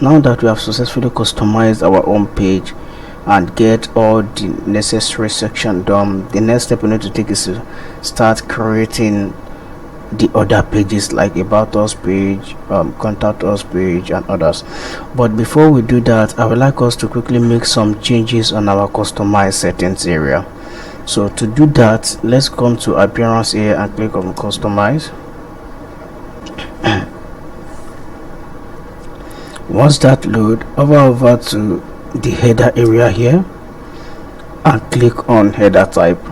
Now that we have successfully customized our home page and get all the necessary section done, the next step we need to take is to start creating the other pages like about us page, contact us page, and others. But before we do that, I would like us to quickly make some changes on our customized settings area. So to do that, let's come to appearance here and click on customize. Once that load, hover over to the header area here and click on header type.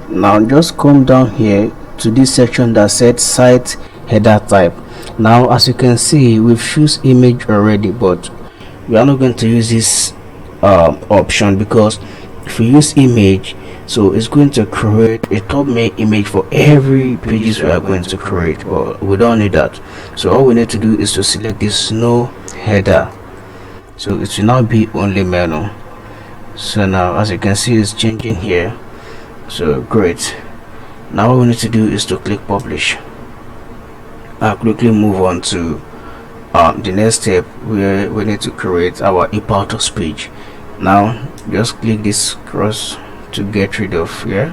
Now just come down here to this section that said site header type. Now as you can see, we've choose image already, but we are not going to use this option, because if we use image, so it's going to create a thumbnail image for every pages we are going to create, but we don't need that. So all we need to do is to select this no header, so it will now be only menu. So now as you can see, it's changing here. So great. Now what we need to do is to click publish. I'll quickly move on to the next step, where we need to create our about us page. Now just click this cross to get rid of here.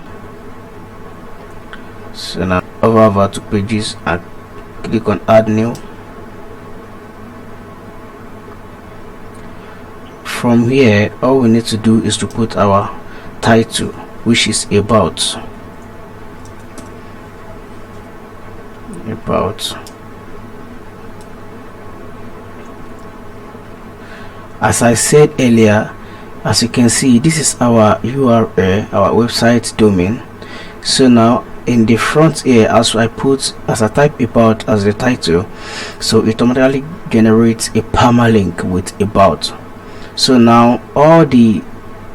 So now over to pages and click on add new. From here, all we need to do is to put our title, which is about. As I said earlier, as you can see, this is our URL, our website domain. So now in the front here, as I type about as the title, so it automatically generates a permalink with about. So now all the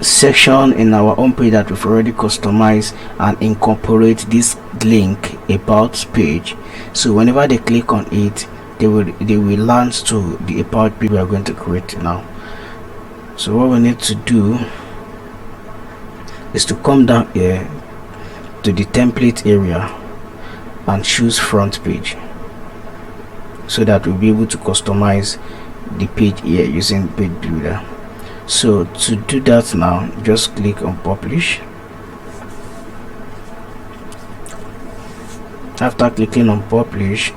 section in our home page that we've already customized and incorporate this link about page, so whenever they click on it, they will land to the about page we are going to create now. So what we need to do is to come down here to the template area and choose front page, so that we'll be able to customize the page here using page builder. So to do that, now just click on publish. After clicking on publish,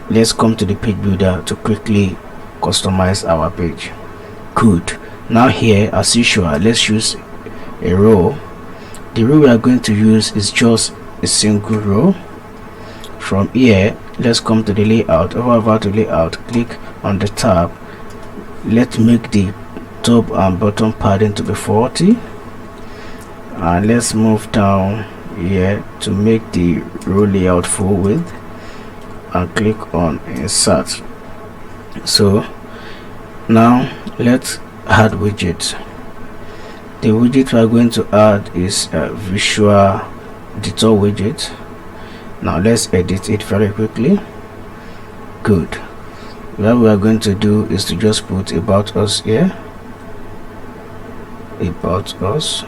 let's come to the page builder to quickly customize our page. Good. Now here, as usual, let's use a row. The row we are going to use is just a single row. From here, let's come to the layout. Over to layout, click on the tab. Let's make the top and bottom padding to be 40, and let's move down here to make the row layout full width and click on insert. So now let's add widgets. The widget we are going to add is a visual detour widget. Now let's edit it very quickly. Good. What we are going to do is to just put about us here, about us.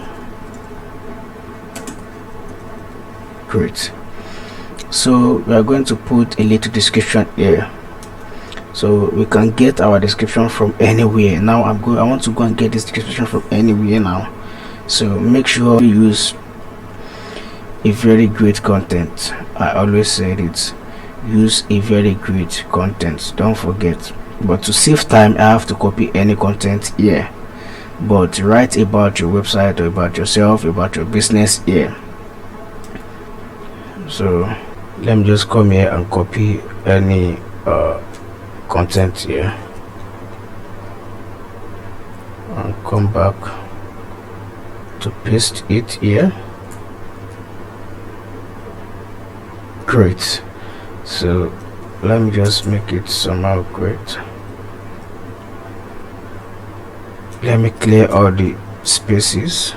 Great. So we are going to put a little description here, so we can get our description from anywhere. Now I want to go and get this description from anywhere now. So make sure you use a very great content. I always said it, use a very great content, don't forget. But to save time, I have to copy any content here, but write about your website or about yourself, about your business here. So let me just come here and copy any content here and come back to paste it here. Great. So let me just make it somehow great. Let me clear all the spaces.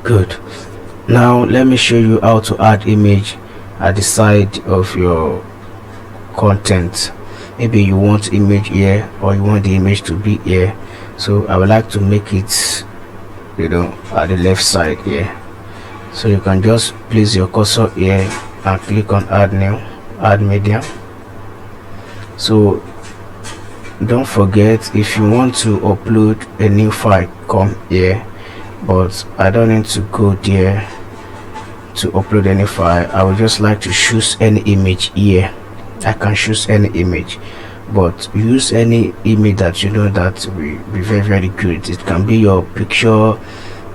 Good. Now let me show you how to add image at the side of your content. Maybe you want image here, or you want the image to be here, So I would like to make it, you know, at the left side here. So you can just place your cursor here and click on add new, add medium. So don't forget, if you want to upload a new file, come here, but I don't need to go there to upload any file. I would just like to choose any image here. I can choose any image, but use any image that you know that will be very good. It can be your picture,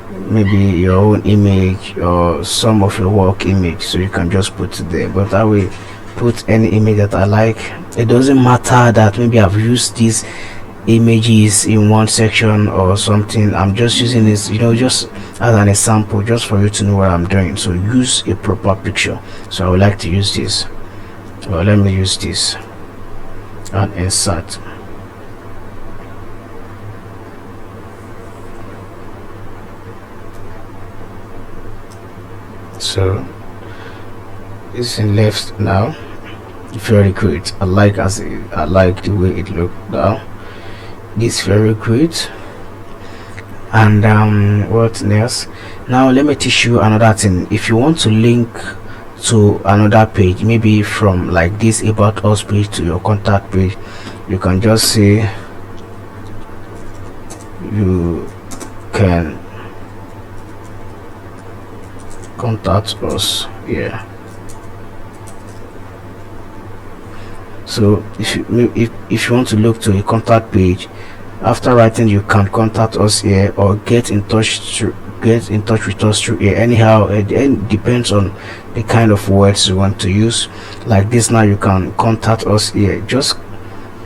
maybe your own image, or some of your work image, so you can just put it there. But I will put any image that I like. It doesn't matter that maybe I've used these images in one section or something. I'm just using this, you know, just as an example, just for you to know what I'm doing. So use a proper picture. So I would like to use this. Well, let me use this and insert. So it's in left now. Very great. I like the way it looked now. This very great. And what else? Now let me teach you another thing. If you want to link to another page, maybe from like this about us page to your contact page, you can just say you can contact us here. So if you want to look to a contact page, after writing you can contact us here, or get in touch with us through here. Anyhow, it depends on the kind of words you want to use. Like this, now you can contact us here. Just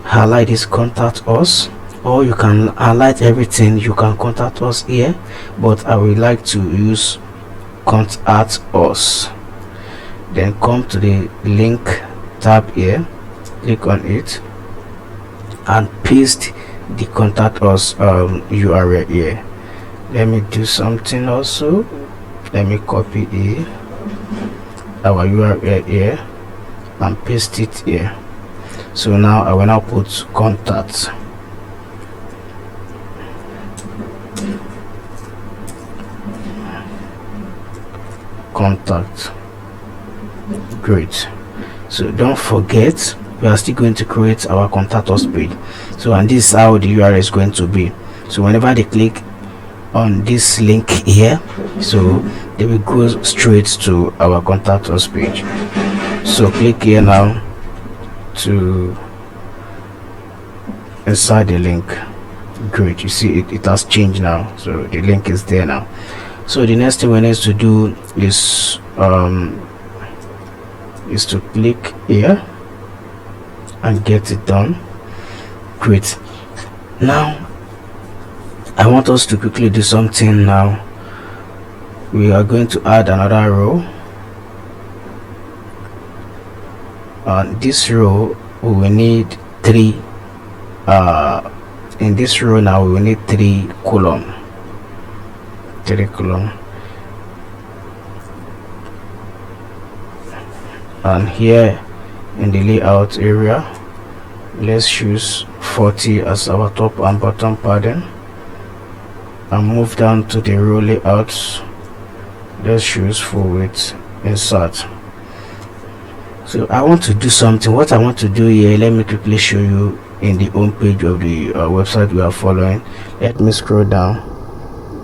highlight this, contact us, or you can highlight everything. You can contact us here, but I would like to use contact us. Then come to the link tab here, click on it and paste the contact us URL here. Let me do something also. Let me copy our URL here and paste it here. So now I will now put contact. Great. So don't forget, we are still going to create our contact us page. So, and this is how the URL is going to be. So whenever they click on this link here, so they will go straight to our contact us page. So click here now to inside the link. Great, you see it has changed now, so the link is there now. So the next thing we need to do is to click here and get it done. Great. Now I want us to quickly do something. Now we are going to add another row, and this row we will need 3 in this row now we will need 3 column. And here in the layout area, let's choose 40 as our top and bottom padding, and move down to the row layouts. Let's choose full width, insert. So I want to do something. What I want to do here, let me quickly show you in the home page of the website we are following. Let me scroll down.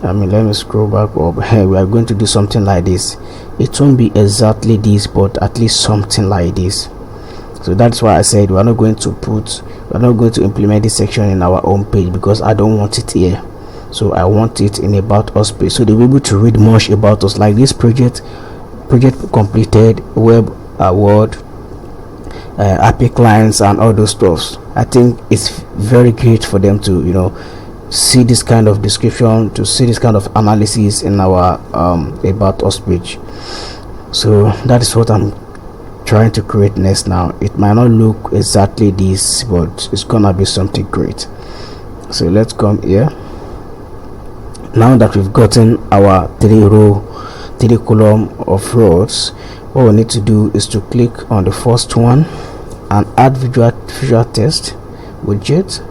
Let me scroll back up. We are going to do something like this. It won't be exactly this, but at least something like this. So that's why I said we're not going to implement this section in our home page, because I don't want it here. So I want it in about us page, so they'll be able to read much about us, like this project completed, web award, happy clients, and all those stuffs. I think it's very great for them to, you know, see this kind of description, to see this kind of analysis in our about us page. So that is what I'm trying to create next. Now it might not look exactly this, but it's gonna be something great. So let's come here. Now that we've gotten our 3 column of rows, what we need to do is to click on the first one and add visual text widget.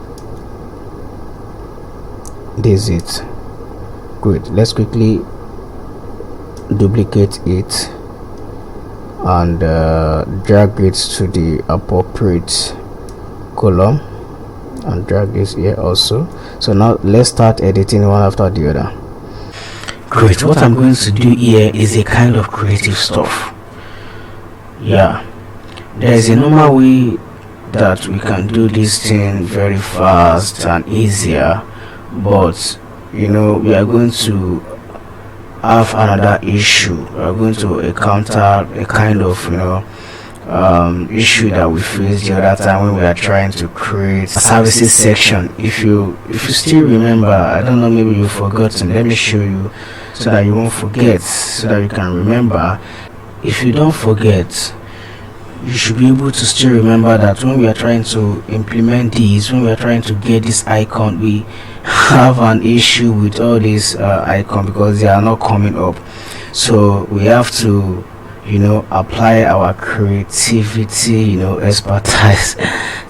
This is it. Great. Let's quickly duplicate it and drag it to the appropriate column and drag this here also. So now let's start editing one after the other. Great. What I'm going to do here is a kind of creative stuff. Yeah, there is a normal way that we can do this thing very fast and easier, but you know, we are going to have another issue. We are going to encounter a kind of, you know, issue that we faced the other time when we are trying to create a services section. If you still remember, I don't know, maybe you've forgotten, let me show you so that you won't forget, so that you can remember. If you don't forget, you should be able to still remember that when we are trying to implement these, when we are trying to get this icon, we have an issue with all these icons because they are not coming up. So we have to, you know, apply our creativity, you know, expertise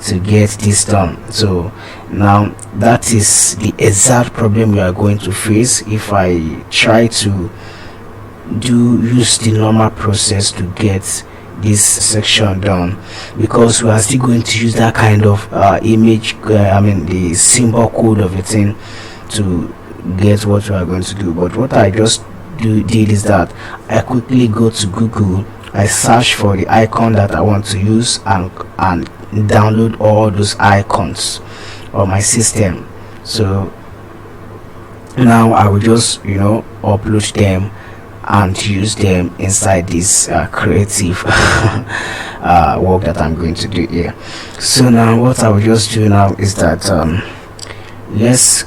to get this done. So now that is the exact problem we are going to face if I try to use the normal process to get this section done, because we are still going to use that kind of image, the symbol code of a thing to get what we are going to do. But what I just did is that I quickly go to Google, I search for the icon that I want to use and download all those icons on my system. So now I will just, you know, upload them and use them inside this creative work that I'm going to do here. So now what I will just do now is that let's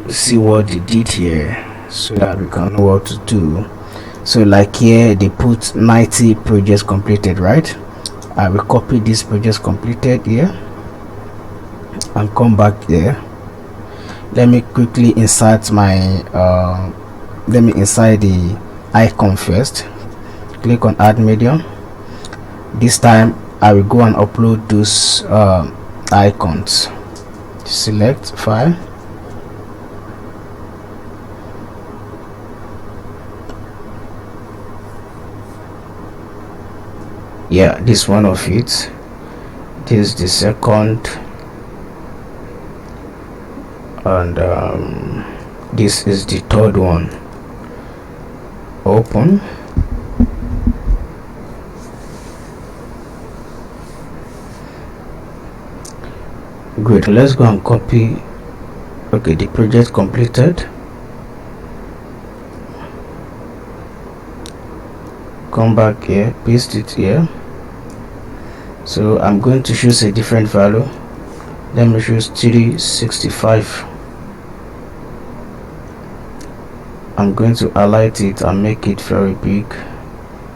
see what they did here so that we can know what to do. So like here they put 90 projects completed, right? I will copy this projects completed here and come back there. Let me quickly insert my let me inside the icon first. Click on add medium. This time I will go and upload those icons. Select file, yeah, this one of it. This is the second, and this is the third one. Open. Great. Let's go and copy. Okay, the project completed. Come back here, paste it here. So I'm going to choose a different value. Let me choose 365. I'm going to highlight it and make it very big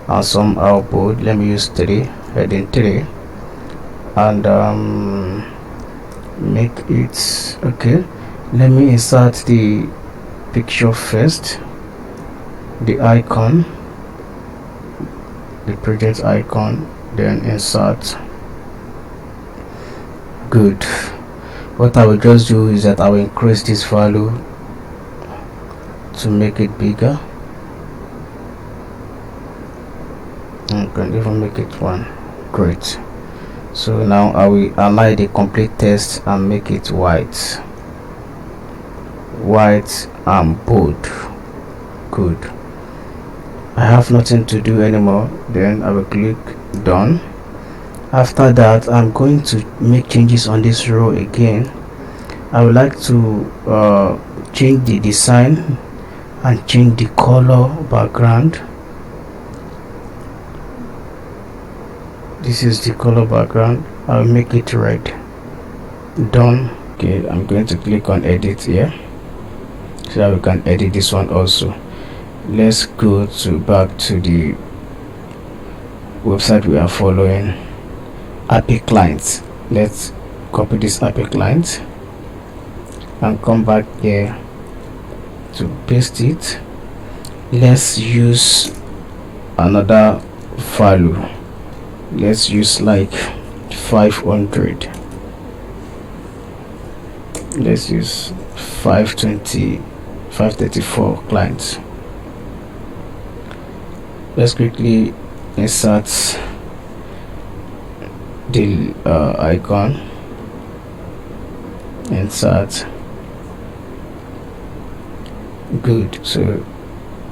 and somehow bold. Let me use 3, heading 3, and make it okay. Let me insert the picture first, the icon, the project icon, then insert. Good. What I will just do is that I will increase this value to make it bigger. I can even make it 1. Great. So now I will align the complete text and make it white and bold. Good. I have nothing to do anymore. Then I will click done. After that, I'm going to make changes on this row again. I would like to change the design and change the color background. This is the color background. I'll make it red. Done. Okay, I'm going to click on edit here so that we can edit this one also. Let's go back to the website we are following, API client. Let's copy this API client and come back here to paste it. Let's use another value. Let's use like 500. Let's use 520 534 clients. Let's quickly insert the icon. Insert. Good. So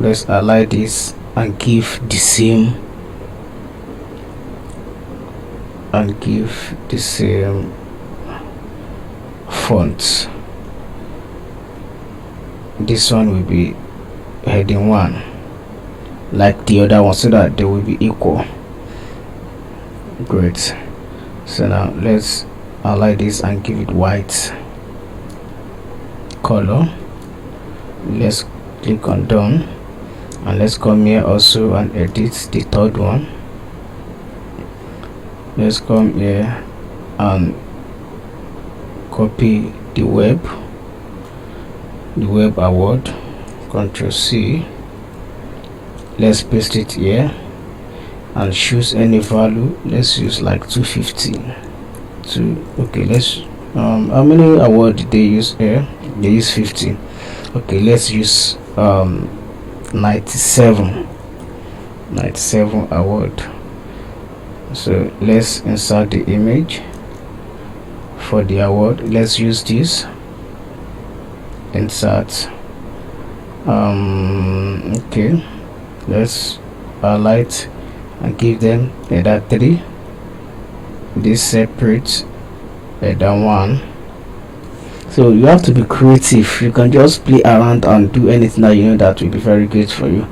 let's align this and give the same fonts. This one will be heading 1 like the other one, so that they will be equal. Great. So now let's align this and give it white color. Let's click on done, and let's come here also and edit the third one. Let's come here and copy the web award, Ctrl C. Let's paste it here and choose any value. Let's use like 250 okay. Let's how many award did they use here? They use 50. Okay, let's use 97 award. So let's insert the image for the award. Let's use this. Insert. Okay, let's highlight and give them header 3. This separate header 1. So you have to be creative. You can just play around and do anything that you know that will be very good for you.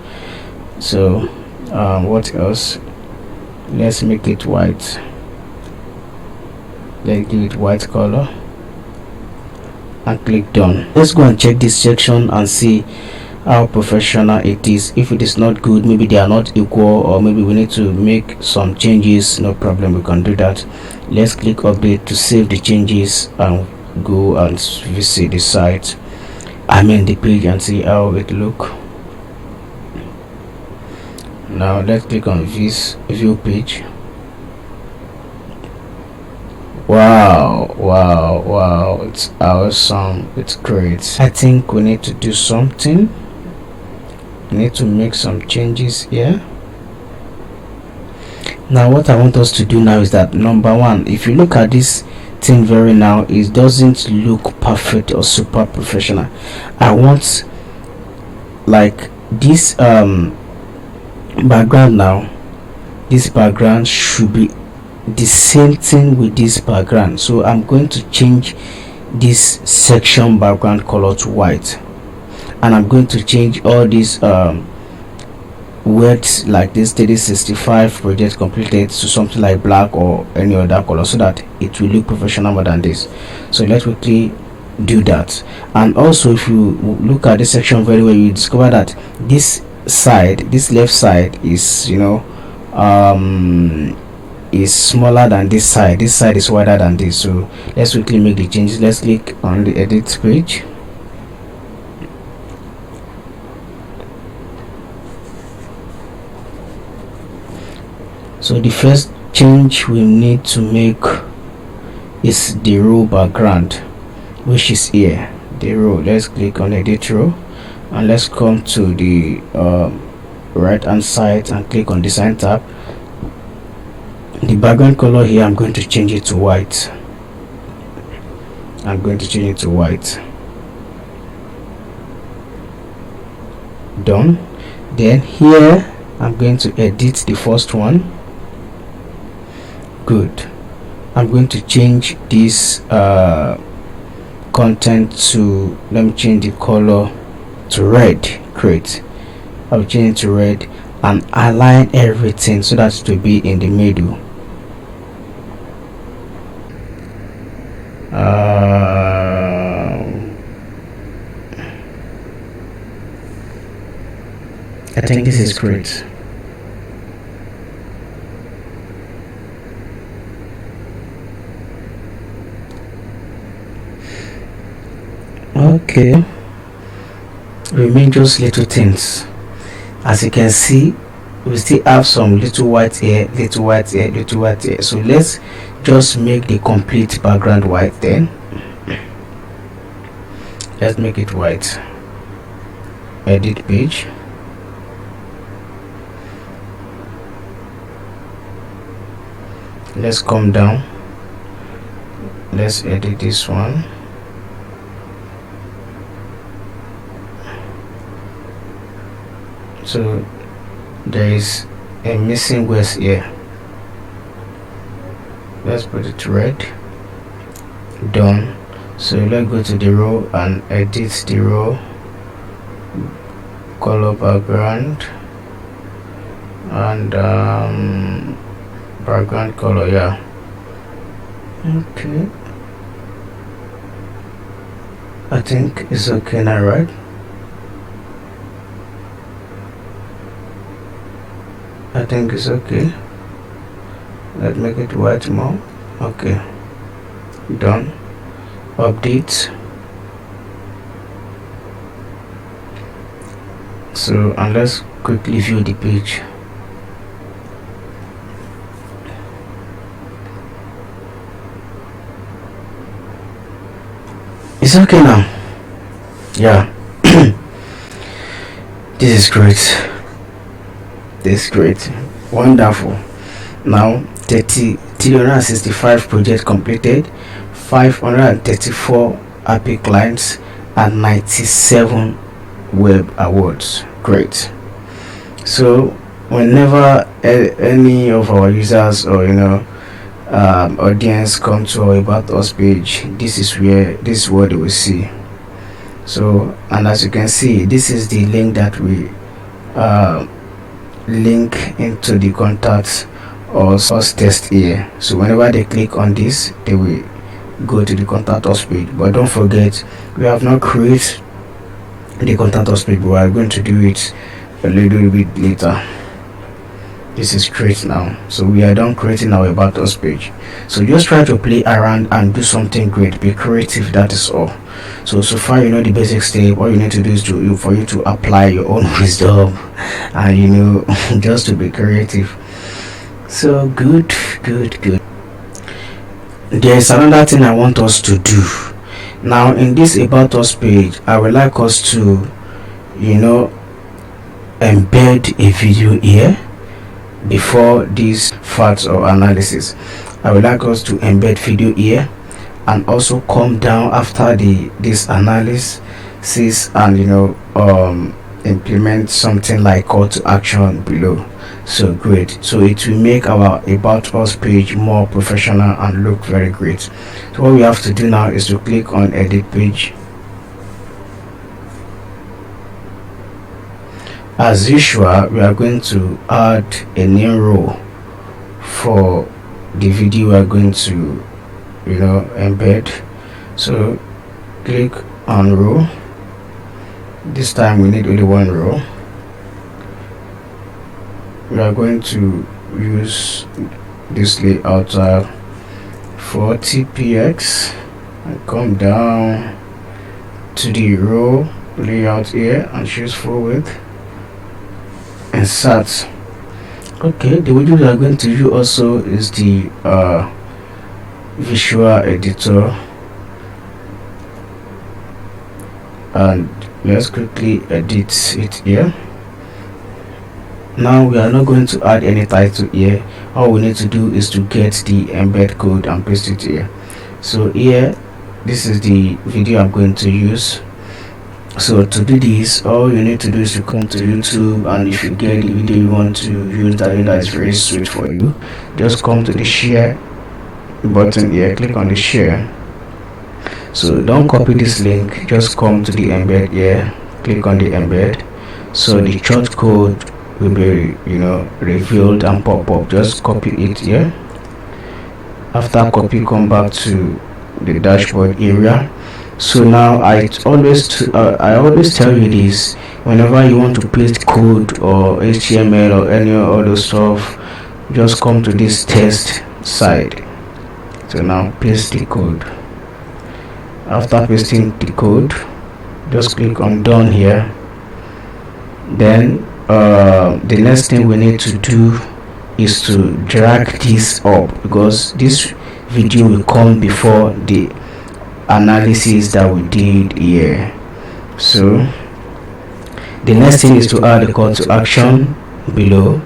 So what else? Let's make it white. Let's give it white color and click done. Let's go and check this section and see how professional it is. If it is not good, maybe they are not equal, or maybe we need to make some changes, no problem, we can do that. Let's click update to save the changes and go and visit the site, the page, and see how it look. Now let's click on this view page. Wow, it's awesome, it's great. I think we need to do something. We need to make some changes here. Now what I want us to do now is that, number one, if you look at this thing very now, it doesn't look perfect or super professional. I want like this background. Now this background should be the same thing with this background, so I'm going to change this section background color to white, and I'm going to change all these words like this 3065 project completed to something like black or any other color, so that it will look professional more than this. So let's quickly do that. And also, if you look at this section very well, you discover that this left side is is smaller than this side. This side is wider than this. So let's quickly make the changes. Let's click on the edit page. So the first change we need to make is the row background, which is here, the row. Let's click on edit row, and let's come to the right hand side and click on design tab. The background color here, I'm going to change it to white. Done. Then here I'm going to edit the first one. Good. I'm going to change this content to, let me change the color to red. Great. I'll change it to red and align everything so that it will be in the middle. I think this is great. Okay, remain just little things. As you can see, we still have some little white here, little white here, little white here. So let's just make the complete background white. Then Let's make it white. Edit page. Let's come down. Let's edit this one. So there is a missing words here. Let's put it red. Done. So let's go to the row and edit the row. Color background and background color, yeah. Okay, I think it's okay now, right? I think it's okay. Let's make it white more. Okay, done. Update. So, and let's quickly view the page. It's okay now. Yeah. This is great. This is great. Wonderful. Now 365 projects completed, 534 happy clients, and 97 web awards. Great. So whenever any of our users or audience come to our About Us page, this is what they will see. So, and as you can see, this is the link that we link into the contacts or source test here. So whenever they click on this, they will go to the contact us page. But don't forget, we have not created the contact us page, but we are going to do it a little bit later. This is great now. So we are done creating our About Us page. So just try to play around and do something great. Be creative, that is all. So far you know the basic step. All you need to do is for you to apply your own wisdom and just to be creative. So good. There's another thing I want us to do. Now in this About Us page, I would like us to embed a video here. Before this facts or analysis, I would like us to embed video here and also come down after this analysis and implement something like call to action below. So great. So it will make our About Us page more professional and look very great. So what we have to do now is to click on edit page. As usual, we are going to add a new row for the video we are going to embed. So click on row. This time we need only one row. We are going to use this layout for TPX and come down to the row layout here and choose forward. Insert. Okay, the video we are going to use also is the visual editor, and let's quickly edit it here. Now we are not going to add any title here. All we need to do is to get the embed code and paste it here. So here, this is the video I'm going to use. So to do this, all you need to do is to come to YouTube, and if you get the video you want to use, that is very sweet for you. Just come to the share button here, click on the share. So don't copy this link, just come to the embed here, click on the embed. So the short code will be revealed and pop up. Just copy it here. After copy, come back to the dashboard area. So now I always tell you this: whenever you want to paste code or HTML or any other stuff, just come to this test side. So now paste the code. After pasting the code, just click on done here. Then the next thing we need to do is to drag this up, because this video will come before the analysis that we did here. So the next thing is to add a call to action below.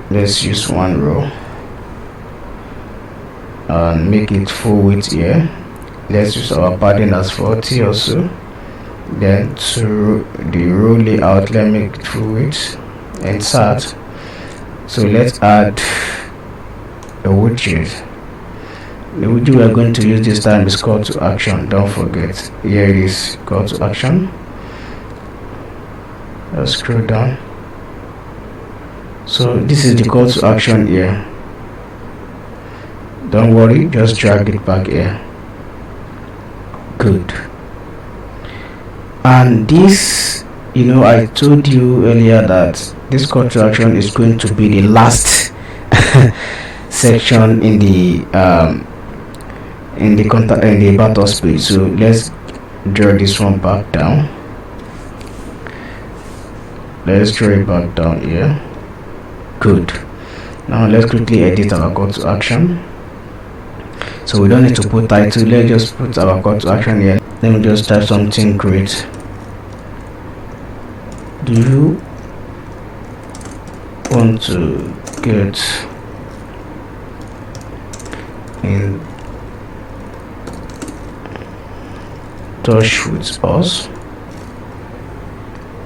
Let's use one row and make it full width here. Let's use our padding as 40 also. Then to the row layout, let's make it full width. Insert. So let's add a widget. The widget we are going to use this time is call to action. Don't forget, here it is, call to action. Let's scroll down. So this is the call to action here. Don't worry, just drag it back here. Good. And this, I told you earlier that this call to action is going to be the last section in the battle page. So let's draw this one back down. Let's draw it back down here. Good. Now let's quickly edit our call to action. So we don't need to put title. Let's just put our call to action here. Let me just type something great. Do you want to get in touch with us?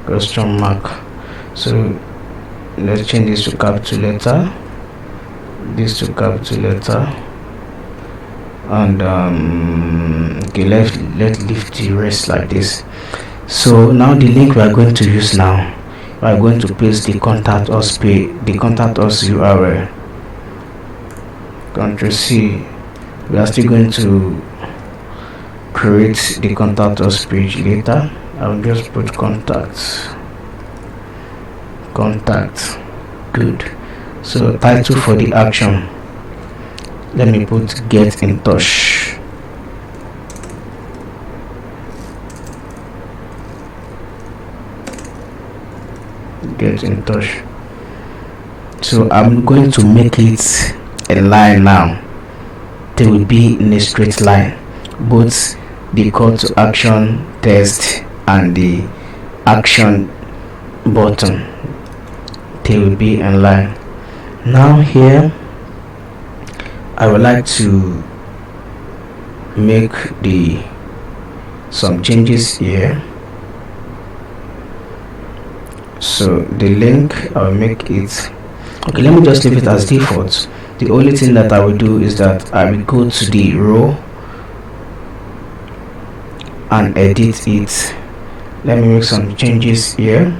Question mark. So let's change this to capital letter, this to capital letter, and okay, let's leave the rest like this. So now the link we are going to use now, we are going to paste the contact us URL. Ctrl C. We are still going to create the contact us page later. I'll just put contact. Good. So title for the action, let me put get in touch. Get in touch. So I'm going to make it a line now. They will be in a straight line, both the call to action text and the action button, they will be in line. Now here I would like to make some changes here. So the link, I'll make it, okay, let me just leave it as default. The only thing that I will do is that I will go to the row and edit it. Let me make some changes here.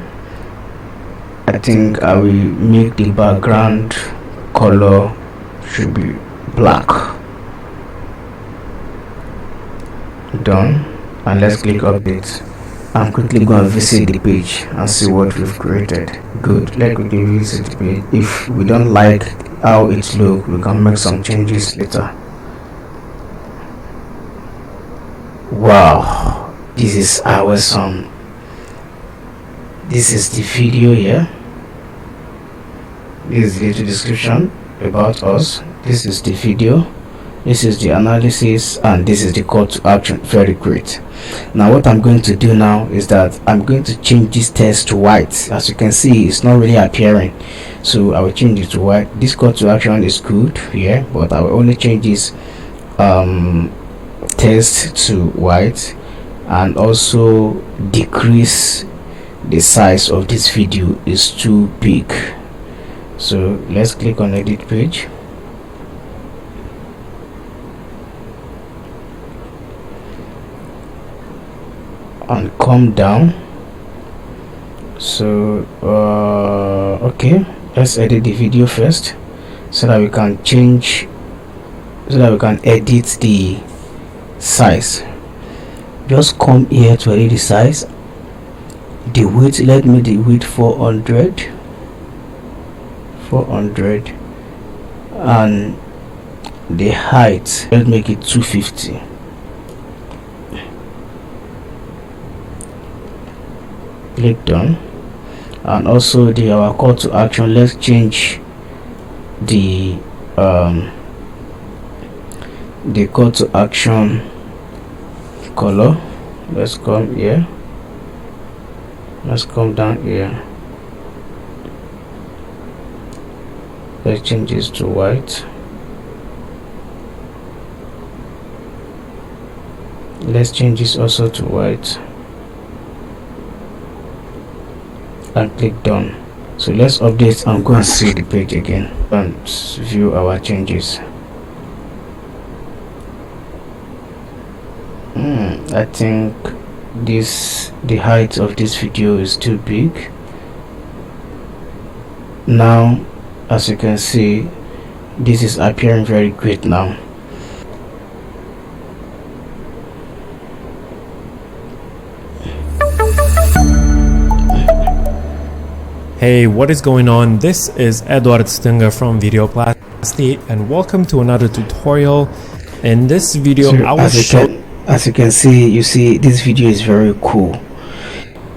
I think I will make the background color should be black. Done. And let's click update. I'm quickly going to visit the page and see what we've created. Good. Let's quickly visit the page. If we don't like how it looks, we can make some changes later. Wow, this is awesome. This is the video here. This is the little description about us. This is the video. This is the analysis, and this is the call to action. Very great. Now what I'm going to do now is that I'm going to change this text to white. As you can see, it's not really appearing, so I will change it to white. This call to action is good here, but I will only change this text to white, and also decrease the size of this video is too big. So let's click on edit page. And come down. So okay, let's edit the video first so that we can change, so that we can edit the size. Just come here to edit the size. The width, let me the width 400, and the height, let's make it 250. Click done. And also our call to action, let's change the the call to action color. Let's come here, let's come down here, let's change this to white. Let's change this also to white and click done. So let's update and go and see the page again and view our changes. I think the height of this video is too big. Now, as you can see, this is appearing very great now. Hey, what is going on? This is Edward Stinga from Videoplasty, and welcome to another tutorial. In this video, So I will show. as you can see, this video is very cool.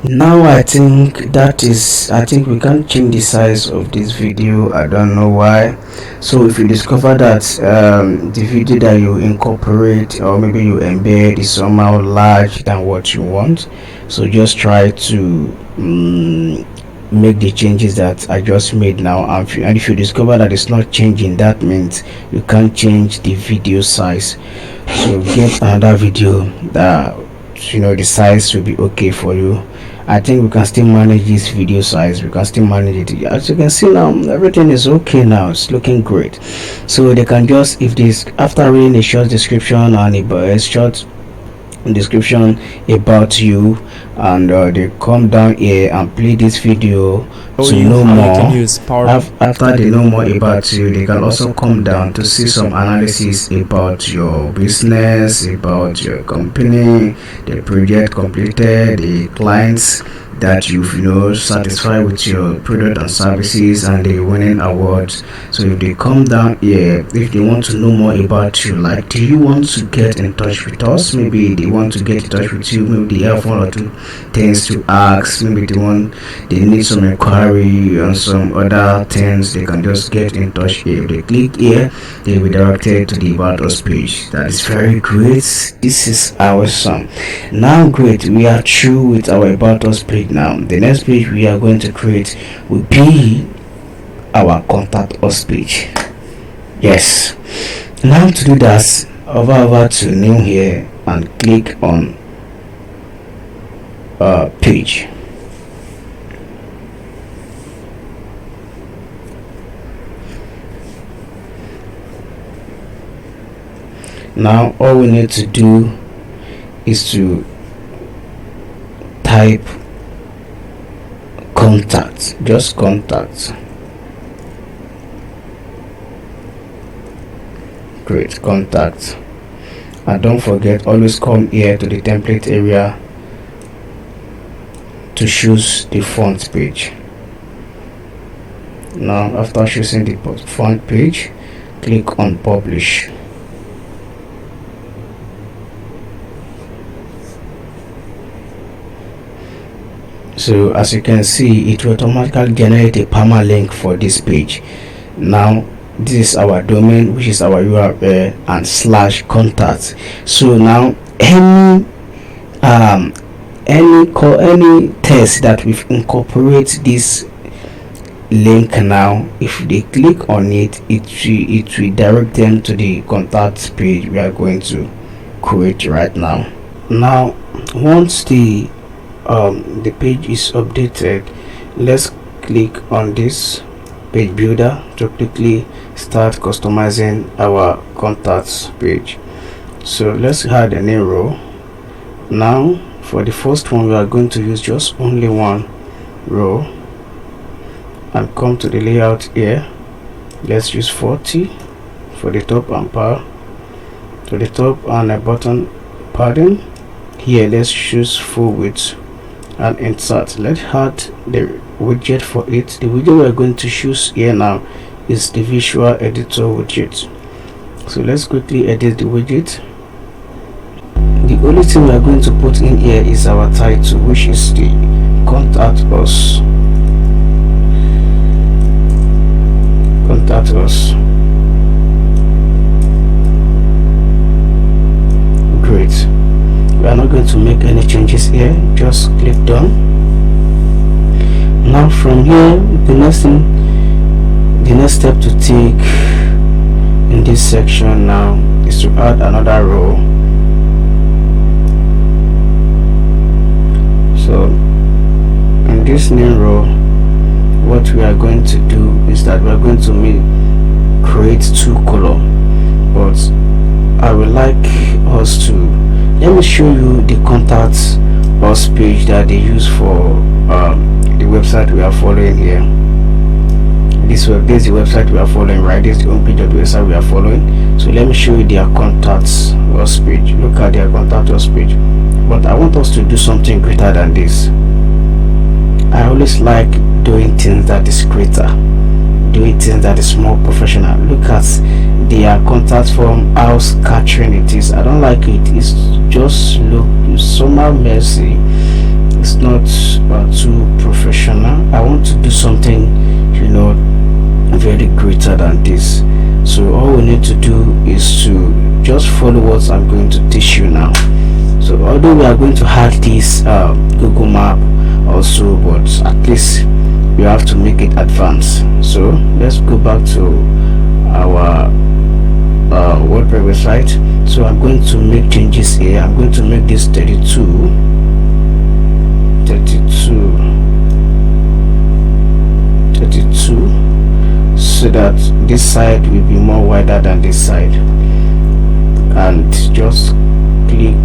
Now I think we can't change the size of this video. I don't know why. So if you discover that the video that you incorporate or maybe you embed is somehow large than what you want, so just try to make the changes that I just made now, and if you discover that it's not changing, that means you can't change the video size. So get another video that the size will be okay for you. I think we can still manage this video size, we can still manage it. As you can see now, everything is okay now, it's looking great. So they can just, if this, after reading a short description and a short description about you, and they come down here and play this video to know more. After they know more about you, they can also come down to see some analysis about your business, about your company, the project completed, the clients that you've satisfied with your product and services, and the winning awards. So if they come down here, if they want to know more about you, like, do you want to get in touch with us? Maybe they want to get in touch with you, maybe they have one or two things to ask, maybe they need some inquiry on some other things, they can just get in touch here. If they click here, they'll be directed to the About Us page. That is very great. This is awesome. Now great, we are through with our About Us page. Now the next page we are going to create will be our Contact Us page. Yes, now to do that, over to new here and click on page. Now all we need to do is to type contact, just contact. Great, contact. And don't forget, always come here to the template area to choose the font page. Now after choosing the font page, click on publish. So as you can see, it will automatically generate a permalink for this page. Now this is our domain, which is our URL, and /contact. So now any text that we incorporate this link, now if they click on it, it will direct them to the contact page we are going to create right now. Now once the page is updated, let's click on this page builder to quickly start customizing our contacts page. So let's add a new row. Now for the first one, we are going to use just only one row and come to the layout here. Let's use 40 for the top and bar to the top, and a button padding here. Let's choose full width and insert. Let's add the widget for it. The widget we're going to choose here now is the visual editor widget. So let's quickly edit the widget. The only thing we are going to put in here is our title, which is the Contact Us. Contact Us. not going to make any changes here. Just click done. Now from here, the next step to take in this section now is to add another row. So in this new row, what we are going to do is that we are going to create two columns, but I would like us to, let me show you the contacts us page that they use for the website we are following here. This is the website we are following, right? This is the home page of the website we are following. So let me show you their contacts us page. Look at their contact us page. But I want us to do something greater than this. I always like doing things that is greater, doing things that is more professional. Look at their contact form, how scattering it is. I don't like it. It's just look somehow messy. It's not too professional. I want to do something, you know, very greater than this. So all we need to do is to just follow what I'm going to teach you now. So although we are going to add this Google Map also, but at least you have to make it advanced. So let's go back to our WordPress website. So I'm going to make changes here. I'm going to make this 32, so that this side will be more wider than this side, and just click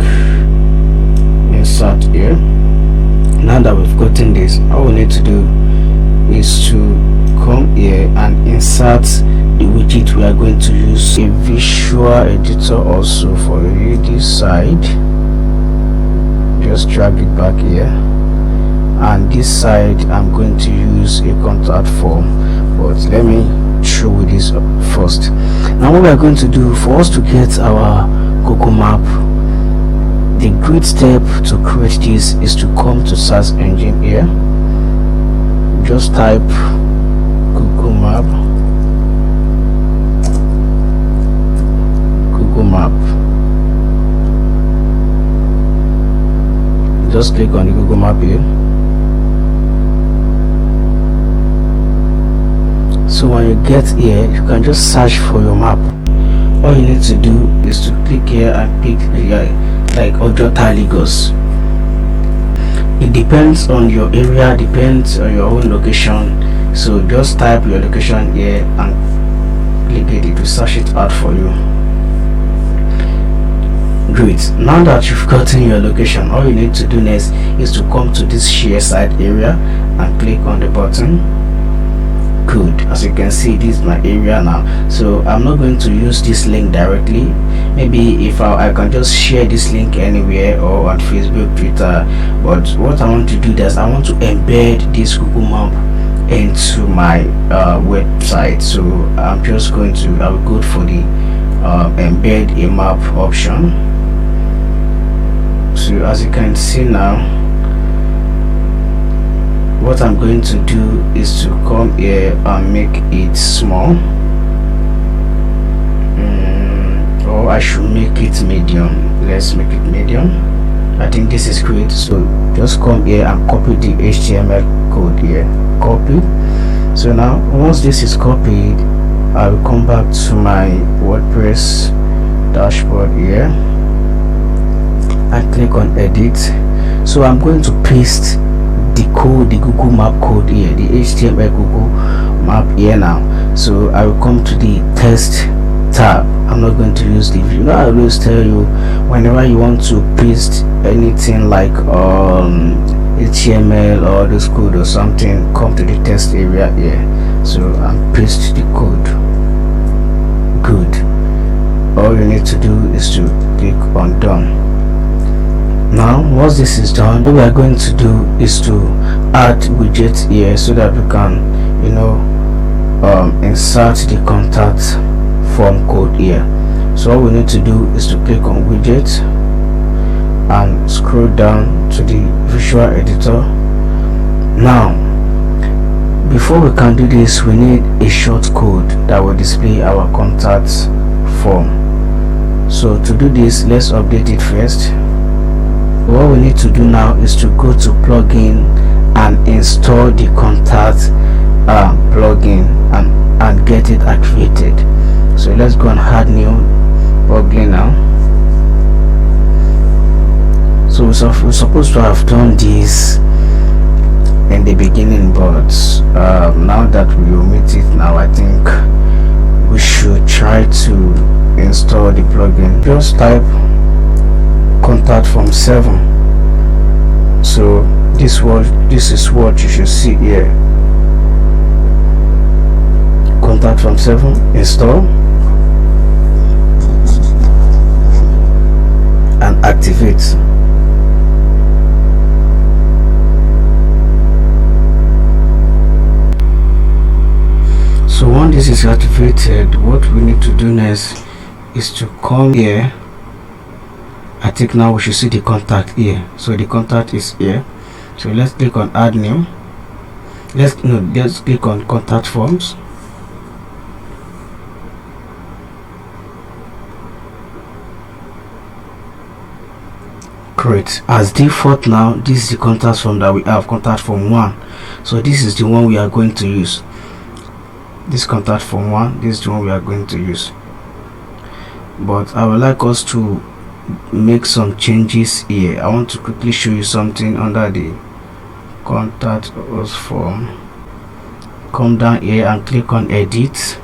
insert here. Now that we've gotten this, all we need to do is to come here and insert the widget we are going to use. A visual editor also for this side. Just drag it back here, and this side I'm going to use a contact form, but let me show you this first. Now what we are going to do for us to get our Google Map, the great step to create this is to come to search engine here. Just type Google Map, just click on the Google Map here. So when you get here, you can just search for your map. All you need to do is to click here and pick like Ojota, Lagos. It depends on your area, depends on your own location. So just type your location here and click it. It will search it out for you. Great. Now that you've gotten your location, all you need to do next is to come to this share site area and click on the button. Good. As you can see, this is my area now. So I'm not going to use this link directly. Maybe if I can just share this link anywhere or on Facebook, Twitter. But what I want to do is I want to embed this Google Map into my website. So I'm just going to, I will go for the embed a map option. So as you can see now, what I'm going to do is to come here and make it small, or I should make it medium. Let's make it medium. I think this is great. So just come here and copy the HTML code here. Copy. So now once this is copied, I will come back to my WordPress dashboard here and click on edit. So I'm going to paste the code, the Google Map code here, the HTML Google Map here now. So I will come to the test tab. I'm not going to use the view. You know, I always tell you, whenever you want to paste anything like HTML or this code or something, come to the test area here. So I'm paste the code. Good. All you need to do is to click on done. Now once this is done, what we are going to do is to add widgets here so that we can, you know, insert the contact form code here. So all we need to do is to click on widget and scroll down to the visual editor. Now before we can do this, we need a short code that will display our contact form. So to do this, let's update it first. what we need to do now is to go to plugin and install the contact plugin and get it activated. So let's go and add new plugin now. So we're supposed to have done this in the beginning, but now that we omit it now, I think we should try to install the plugin. Just type contact from 7. So this is what you should see here. Contact from 7, install and activate. So once this is activated, what we need to do next is to come here. I think now we should see the contact here. So the contact is here. So let's click on add new. Let's click on contact forms. Great. As default now, this is the contact form that we have, contact form 1. So this is the one we are going to use. This contact form 1, this is the one we are going to use. But I would like us to make some changes here. I want to quickly show you something under the contact us form. Come down here and click on edit.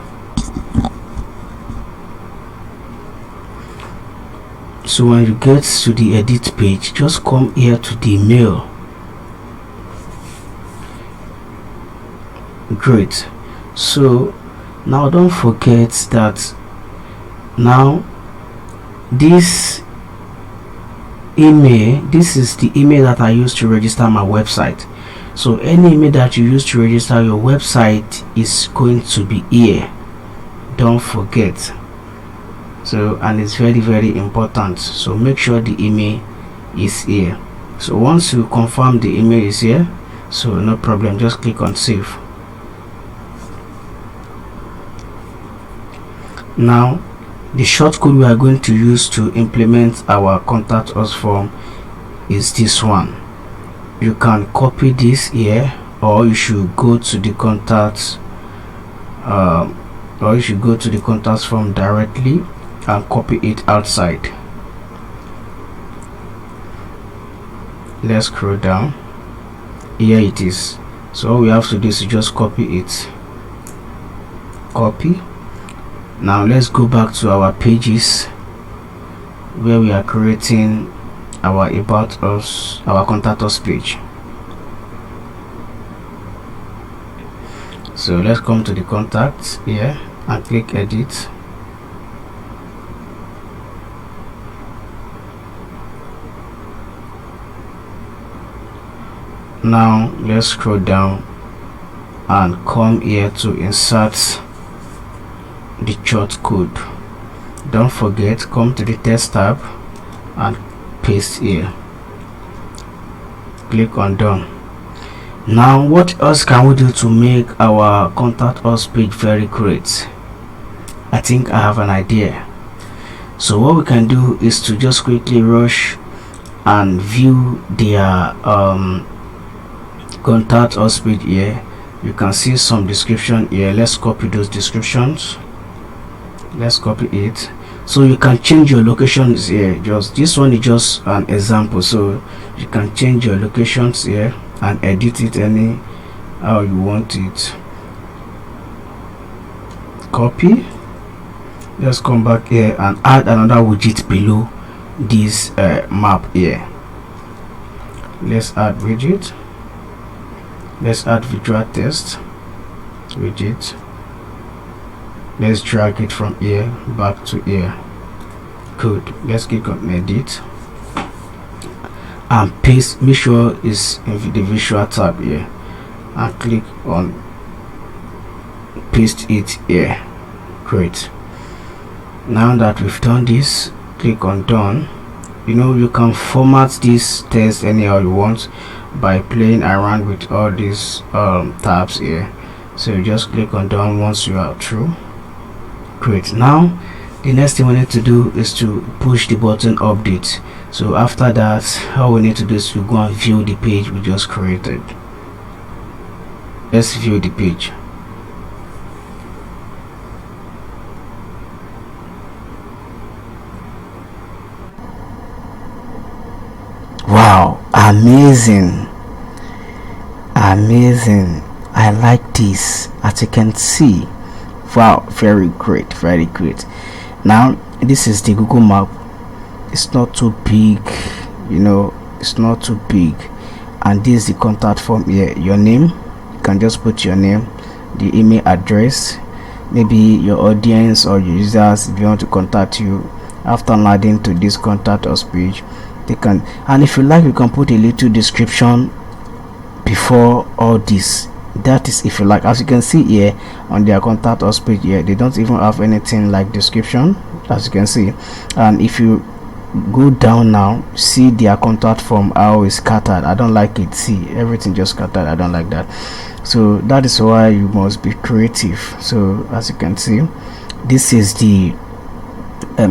So when you get to the edit page, just come here to the mail. Great. So now don't forget that now this email, this is the email that I use to register my website. So any email that you use to register your website is going to be here. Don't forget. So, and it's very, very important. So make sure the email is here. So once you confirm the email is here, so no problem, just click on save. Now the shortcode we are going to use to implement our contact us form is this one. You can copy this here, or you should go to the contacts form directly and copy it outside. Let's scroll down. Here it is. So all we have to do is just copy it. Copy. Now let's go back to our pages where we are creating our about us, our contact us page. So let's come to the contacts here and click edit. Now let's scroll down and come here to insert the short code. Don't forget, come to the text tab and paste here. Click on done. Now what else can we do to make our contact us page very great? I think I have an idea. So what we can do is to just quickly rush and view their contact us page here. You can see some description here. Let's copy those descriptions. Let's copy it. So you can change your locations here. Just this one is just an example, so you can change your locations here and edit it any how you want it. Copy. Let's come back here and add another widget below this map here. Let's add widget. Let's add visual text widget. Let's drag it from here back to here. Good. Let's click on edit and paste. Make sure it's in the visual tab here and click on paste it here. Great. Now that we've done this, click on done. You know, you can format this text anyhow you want by playing around with all these tabs here. So you just click on done once you are through. Great. Now the next thing we need to do is to push the button update. So after that, all we need to do is to go and view the page we just created. Let's view the page. Wow, amazing, amazing. I like this. As you can see, wow, very great, very great. Now this is the Google map. It's not too big, you know, it's not too big. And this is the contact form here. Your name, you can just put your name, the email address, maybe your audience or your users if you want to contact you. After landing to this contact us page, they can, and if you like, you can put a little description before all this. That is if you like. As you can see here on their contact us page here, they don't even have anything like description, as you can see. And if you go down now, see their contact form how it's scattered. I don't like it. See, everything just scattered. I don't like that. So that is why you must be creative. So as you can see, this is the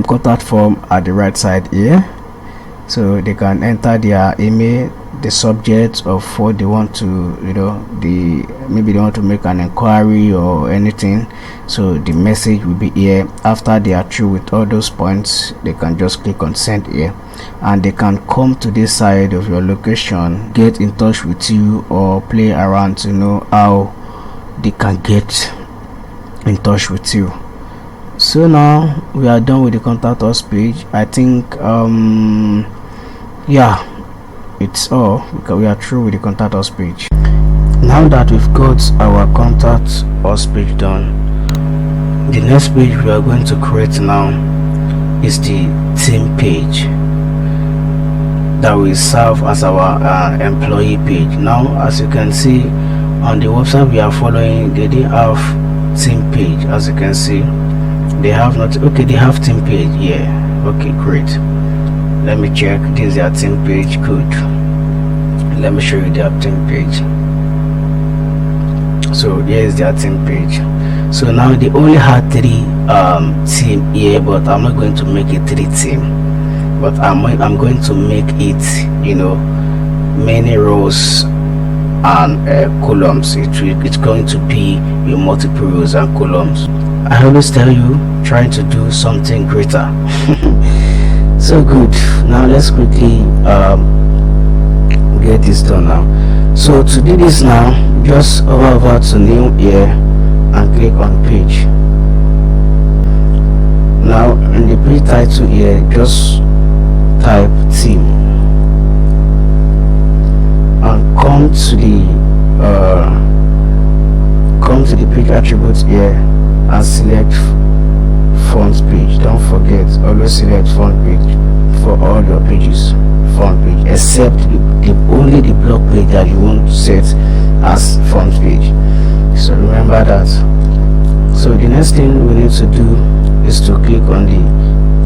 contact form at the right side here. So they can enter their email, the subject of what they want to, you know, maybe they want to make an inquiry or anything. So the message will be here. After they are through with all those points, they can just click on send here, and they can come to this side of your location, get in touch with you, or play around to know how they can get in touch with you. So now we are done with the contact us page. I think yeah, it's all, because we are through with the contact us page. Now that we've got our contact us page done, the next page we are going to create now is the team page that will serve as our employee page. Now as you can see on the website we are following, they didn't have team page. As you can see, they have not, okay, they have team page, yeah, okay, great. Let me check. This is their team page. Good. Let me show you their team page. So here is their team page. So now they only had 3 team here, but I'm not going to make it 3 team, but I'm going to make it, you know, many rows and columns. It's going to be with multiple rows and columns. I always tell you, trying to do something greater. So good. Now let's quickly get this done now. So to do this now, just over to new here and click on page. Now in the page title here, just type team and come to the page attributes here and select front page. Don't forget, always select front page for all your pages, front page, except only the blog page that you want to set as front page. So remember that. So the next thing we need to do is to click on the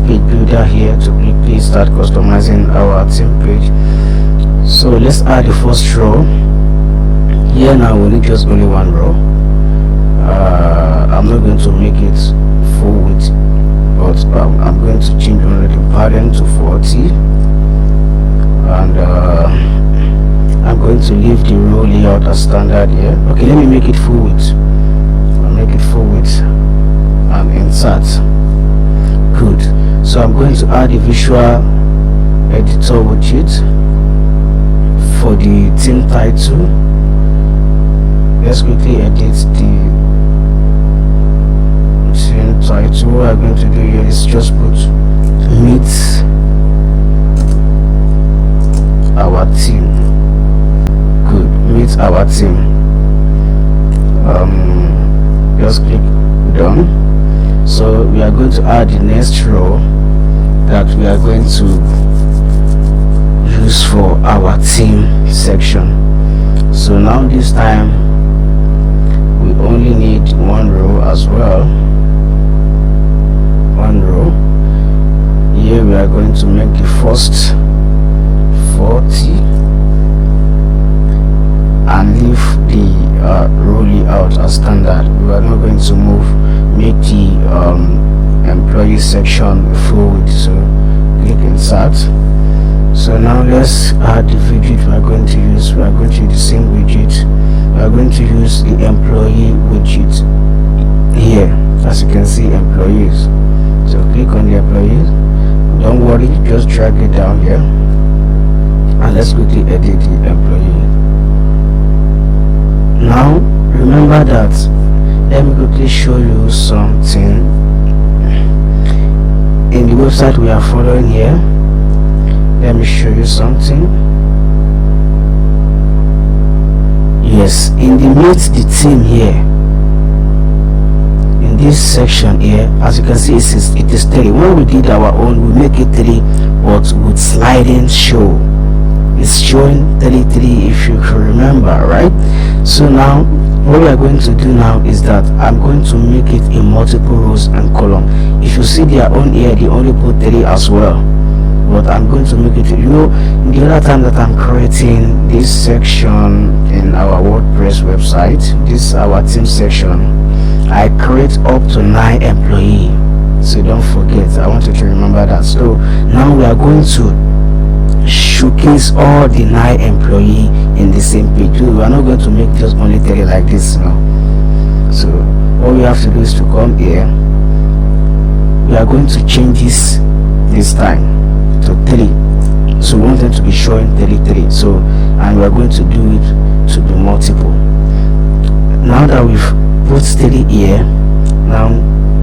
page builder here to quickly start customizing our team page. So let's add the first row. Here now we need just only 1 row. I'm not going to make it full width, but I'm going to change only the pattern to 40, and I'm going to leave the row layout as standard here. Okay, let me make it full width. I'll make it full width and insert. Good. So I'm going to add a visual editor widget for the team title. Let's quickly edit the team title. What I'm going to do here is just put meet our team. Good. Meet our team. Just click done. So we are going to add the next row that we are going to use for our team section. So now this time we only need 1 row as well. 1 row. Here we are going to make the first 40 and leave the row layout as standard. We are not going to make the employee section full width. So click insert So now let's add the widget we are going to use. We are going to use the same widget. We are going to use the employee widget here. As you can see, employees. So click on the employees. Don't worry, just drag it down here, and let's quickly edit the employee. Now remember that, let me quickly show you something in the website we are following here. Let me show you something. Yes, in the meet the team here, in this section here, as you can see, it is 30. When we did our own, we make it 30, but with sliding show. It's showing 33, if you can remember, right? So now what we are going to do now is that I'm going to make it in multiple rows and column. If you see their own here, they only put 30 as well, but I'm going to make it, you know, the other time that I'm creating this section in our WordPress website, this is our team section, I create up to 9 employees. So don't forget, I want you to remember that. So now we are going to showcase all the 9 employees in the same page. We are not going to make just only 30 like this now. So all we have to do is to come here. We are going to change this time to 3. So we want them to be showing 33. So, and we are going to do it to be multiple. Now that we've put 30 here, now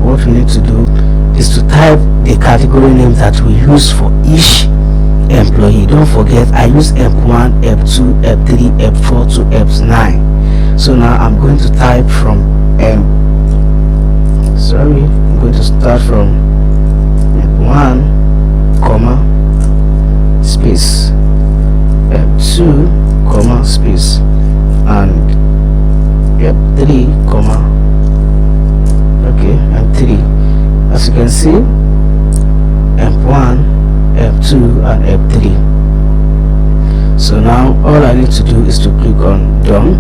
what we need to do is to type the category name that we use for each employee. Don't forget, I use F1, F2, F3, F4 to F9. So now I'm going to type from I'm going to start from F1, comma, space, F2, comma, space, and F3, comma, okay, F3. As you can see, F1, F2 and F3. So now all I need to do is to click on done.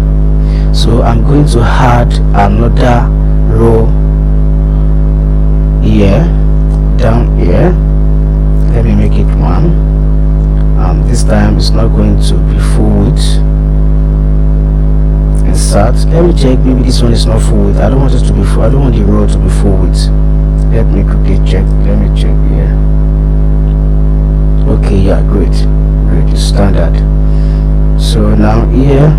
So I'm going to add another row here, down here. Let me make it 1, and this time it's not going to be full width. Insert. Let me check, maybe this one is not full width. I don't want it to be full. I don't want the row to be full width. Let me quickly check. Let me check here. Okay, yeah, great, standard. So now here,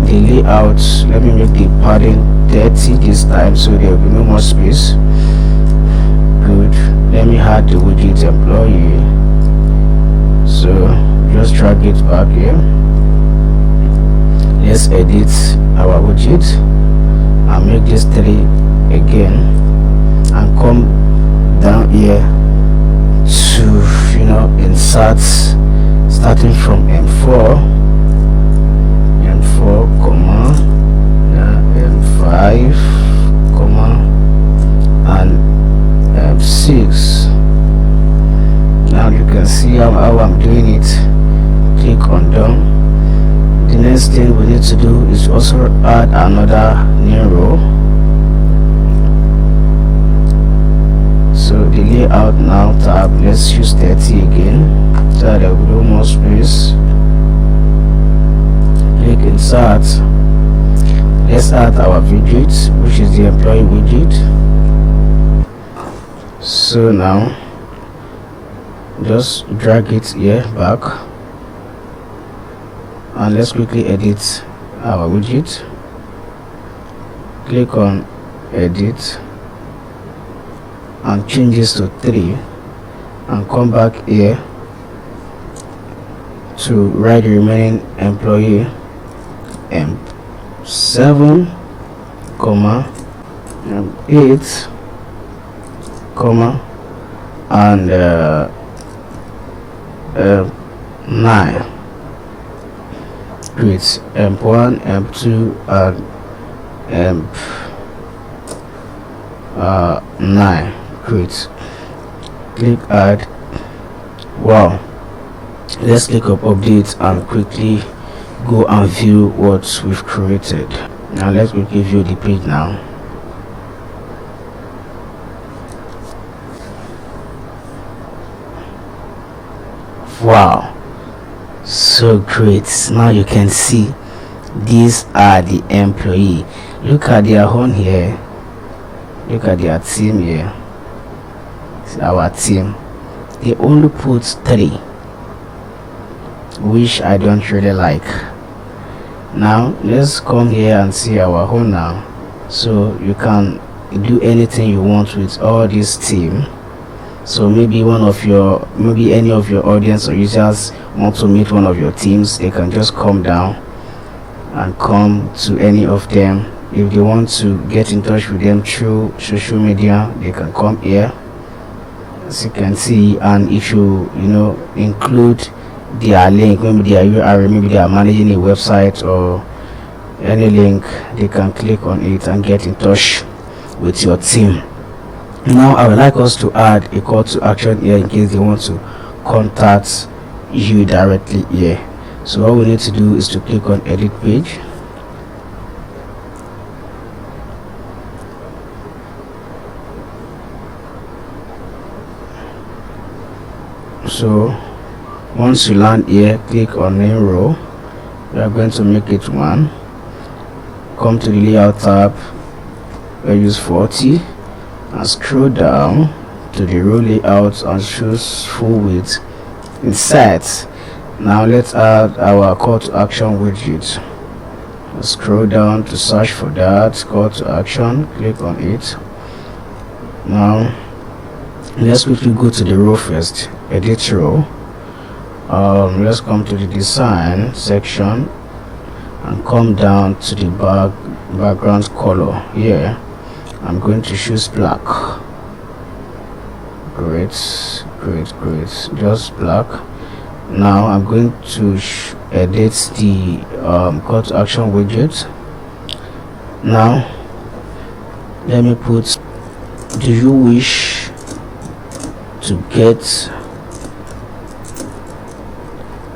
the layout, let me make the padding 30 this time, so there will be no more space. Good. Let me add the widget employee. So just drag it back here. Let's edit our widget and make this 3 again, and come down here to, you know, insert starting from M4, comma, M5, comma, and M6. Now you can see how I'm doing it. Click on done. The next thing we need to do is also add another new row. So the layout now tab, let's use 30 again, so there will be no more space. Click insert. Let's add our widget, which is the employee widget. So now just drag it here back, and let's quickly edit our widget. Click on edit and change this to 3, and come back here to write the remaining employee M7, comma, M8, comma, and 9. Great. M1, M2, and M9. Great. Click add. Wow. Let's click up update and quickly go and view what we've created. Now let's quickly view the page now. Wow, so great. Now you can see these are the employee. Look at their own here, look at their team here. It's our team. They only put 3, which I don't really like. Now let's come here and see our own now. So you can do anything you want with all this team. So maybe any of your audience or users want to meet one of your teams, they can just come down and come to any of them. If they want to get in touch with them through social media, they can come here, as you can see. And if you include their link, maybe their URL, maybe they are managing a website or any link, they can click on it and get in touch with your team. Now I would like us to add a call to action here in case they want to contact you directly here. So all we need to do is to click on edit page. So once you land here, click on new row. We are going to make it 1. Come to the layout tab, we use 40 and scroll down to the row layout and choose full width. Insert. Now let's add our call to action widget. Scroll down to search for that call to action, click on it. Now let's quickly go to the row first, edit row. Let's come to the design section and come down to the background color. Here I'm going to choose black. Great, just black. Now I'm going to edit the call to action widget. Now let me put, do you wish to get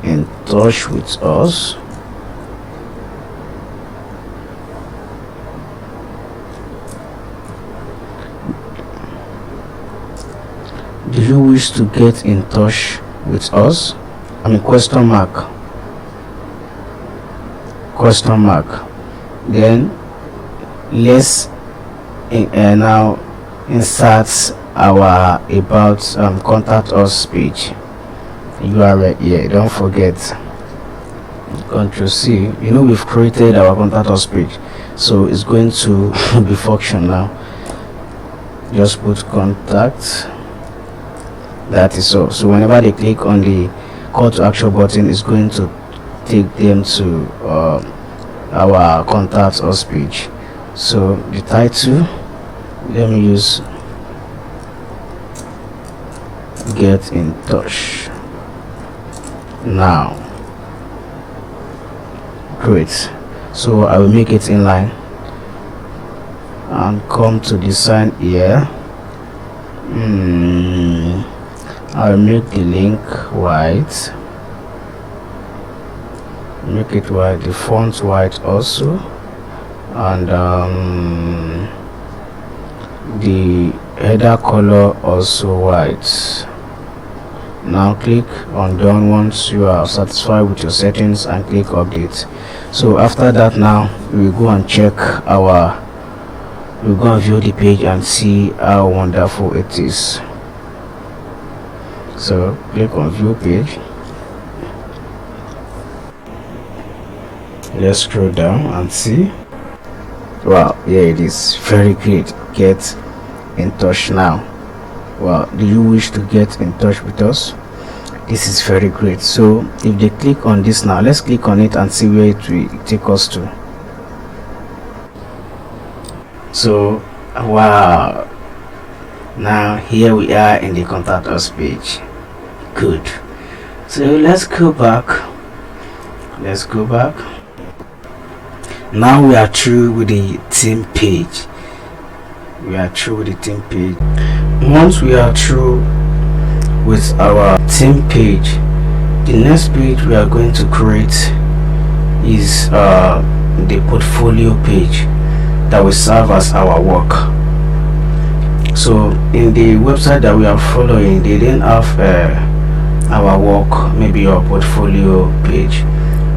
in touch with us? Do you wish to get in touch with us? Question mark. Then let's now insert our about contact us page URL here. Don't forget, Ctrl+C. We've created our contact us page, so it's going to be function now. Just put contact. That is all. So whenever they click on the call to action button, it's going to take them to our contact us page. So the title, let me use get in touch now. Great. So I will make it inline and come to design here. I'll make the link white, make it white, the font white also, and the header color also white. Now click on done once you are satisfied with your settings and click update. So after that, now we will go and check we'll go and view the page and see how wonderful it is. So click on view page. Let's scroll down and see. Wow, here it is. Very great. Get in touch now. Wow, do you wish to get in touch with us? This is very great. So if they click on this now, let's click on it and see where it will take us to. So wow, now here we are in the contact us page. Good. So let's go back. Now we are through with the team page. Once we are through with our team page, the next page we are going to create is the portfolio page that will serve as our work. So in the website that we are following, they didn't have our work, maybe your portfolio page.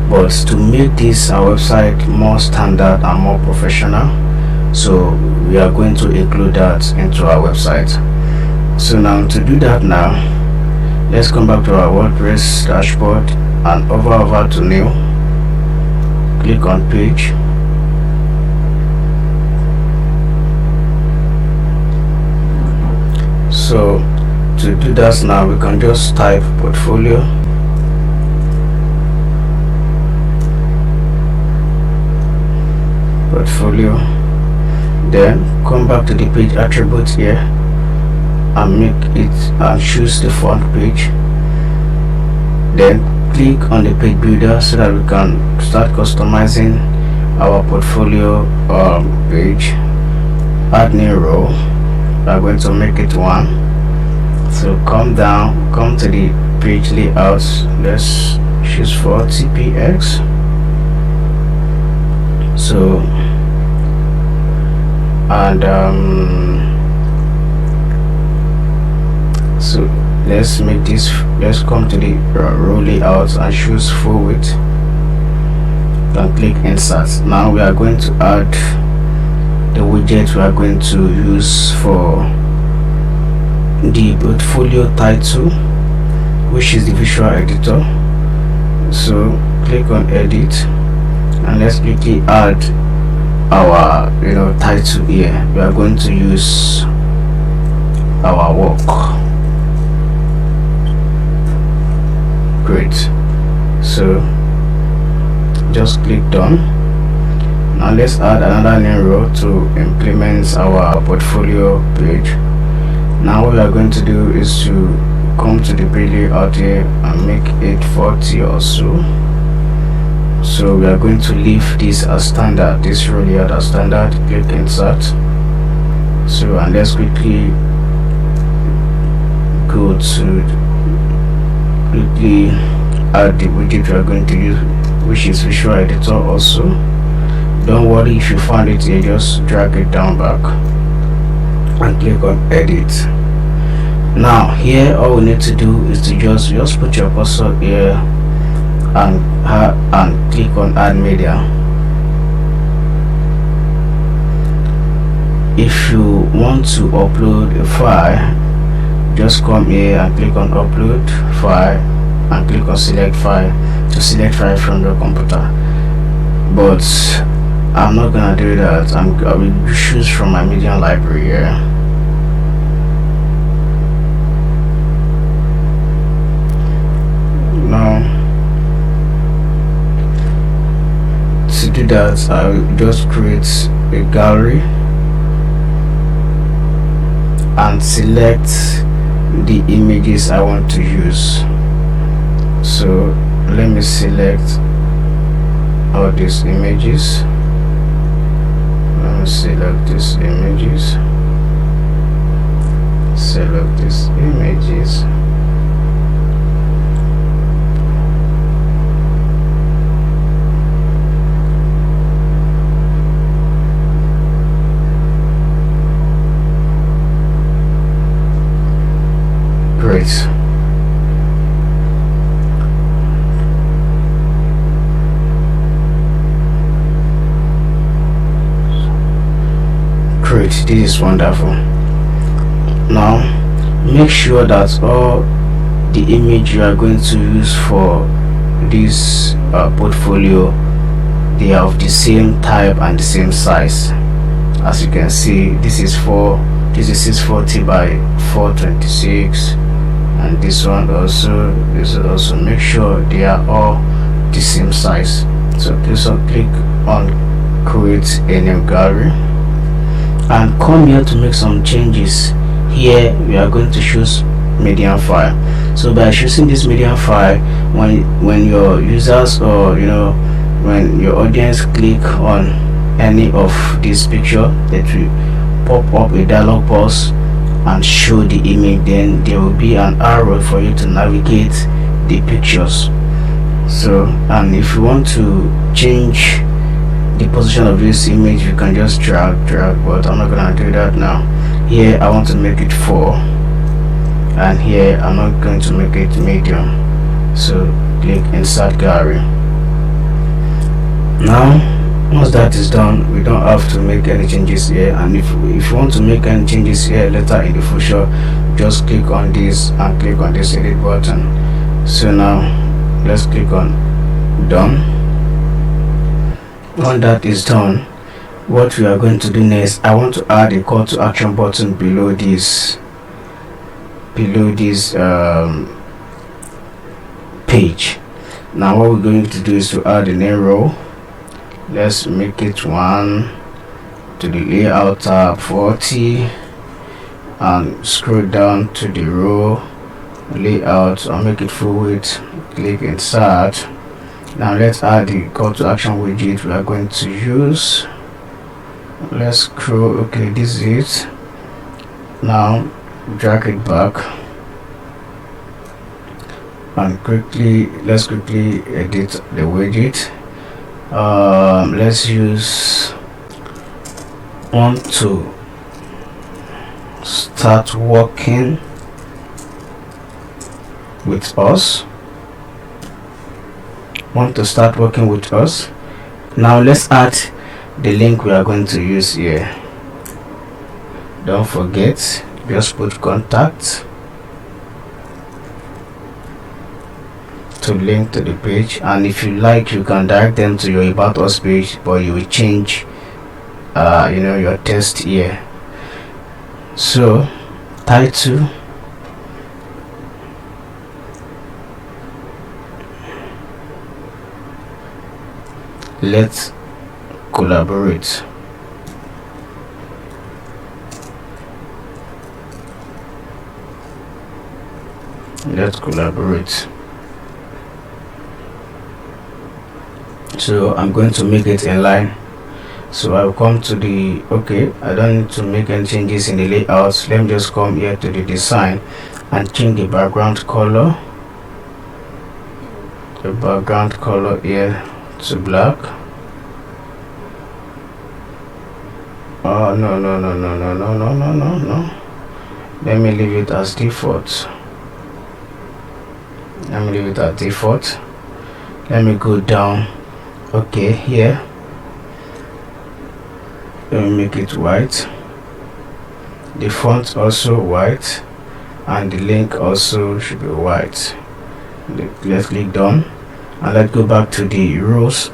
But to make this our website more standard and more professional, so we are going to include that into our website. So now to do that, now let's come back to our WordPress dashboard and over to new, click on page. So to do that, now we can just type portfolio, then come back to the page attributes here and make it and choose the front page, then click on the page builder so that we can start customizing our portfolio page. Add new row, we are going to make it 1. So come down, come to the page layouts, let's choose for TPX. So and so let's make this, let's come to the row layout and choose full width and click insert. Now we are going to add the widget we are going to use for the portfolio title, which is the visual editor. So click on edit and let's quickly add our title here. We are going to use our work. Great. So just click done. Now let's add another new row to implement our portfolio page. Now what we are going to do is to come to the page layout here and make it 40 or so. So we are going to leave this as standard, this row layout as standard. Click insert. So and let's quickly go to add the widget we are going to use, which is visual editor also. Don't worry if you found it here, just drag it down back and click on edit. Now here all we need to do is to just put your cursor here and click on add media. If you want to upload a file, just come here and click on upload file and click on select file to select file from your computer. But I'm not gonna do that. I will choose from my media library here. Now to do that, I will just create a gallery and select the images I want to use. So let me select all these images. Select these images, select these images, great. Great, this is wonderful. Now make sure that all the image you are going to use for this portfolio, they are of the same type and the same size. As you can see, this is 640 by 426, and this one also, make sure they are all the same size. So please click on create a new gallery and come here to make some changes. Here we are going to choose medium file. So by choosing this medium file, when your users or when your audience click on any of this picture, that will pop up a dialog box and show the image. Then there will be an arrow for you to navigate the pictures. So, and if you want to change the position of this image, you can just drag, but I'm not gonna do that now. Here I want to make it 4, and here I'm not going to make it medium, so click insert gallery. Now once that is done, we don't have to make any changes here, and if you want to make any changes here later in the future, just click on this and click on this edit button. So now let's click on done. When that is done, what we are going to do next, I want to add a call to action button below this page. Now what we're going to do is to add a new row. Let's make it 1 to the layout tab 40, and scroll down to the row layout. I'll make it full width, click insert. Now let's add the call to action widget we are going to use. Let's scroll. Okay, this is it. Now drag it back and let's quickly edit the widget. Let's use want to start working with us. Now let's add the link we are going to use here. Don't forget, just put contact to link to the page, and if you like, you can direct them to your about us page, but you will change your text here. So title, let's collaborate. So I'm going to make it in line. So I'll come to the I don't need to make any changes in the layout. Let me just come here to the design and change the background color here to black. Oh no, let me leave it as default. Let me go down. Okay, here let me make it white, the font also white, and the link also should be white. Let's click done, and let's go back to the rows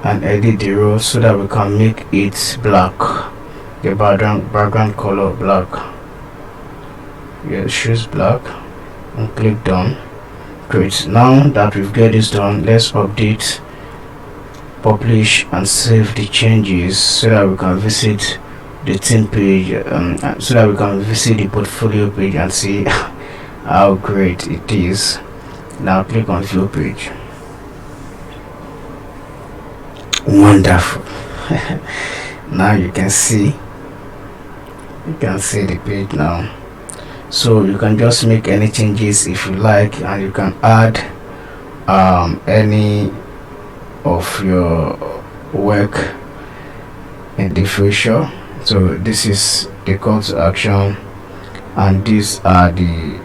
and edit the rows so that we can make it black, the background color black. Choose black and click done. Great. Now that we've got this done, let's update, publish, and save the changes so that we can visit the theme page, so that we can visit the portfolio page and see how great it is. Now click on view page. Wonderful. Now you can see the page now. So you can just make any changes if you like, and you can add any of your work in the future. So this is the call to action, and these are the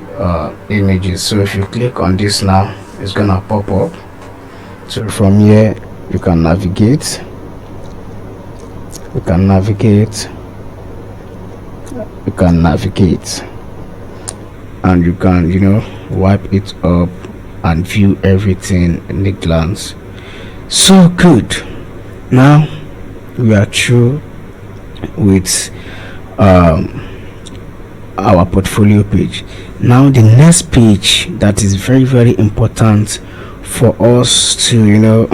images. So if you click on this now, it's gonna pop up. So from here you can navigate, and you can wipe it up and view everything in a glance. So good. Now we are through with our portfolio page. Now the next page that is very, very important for us to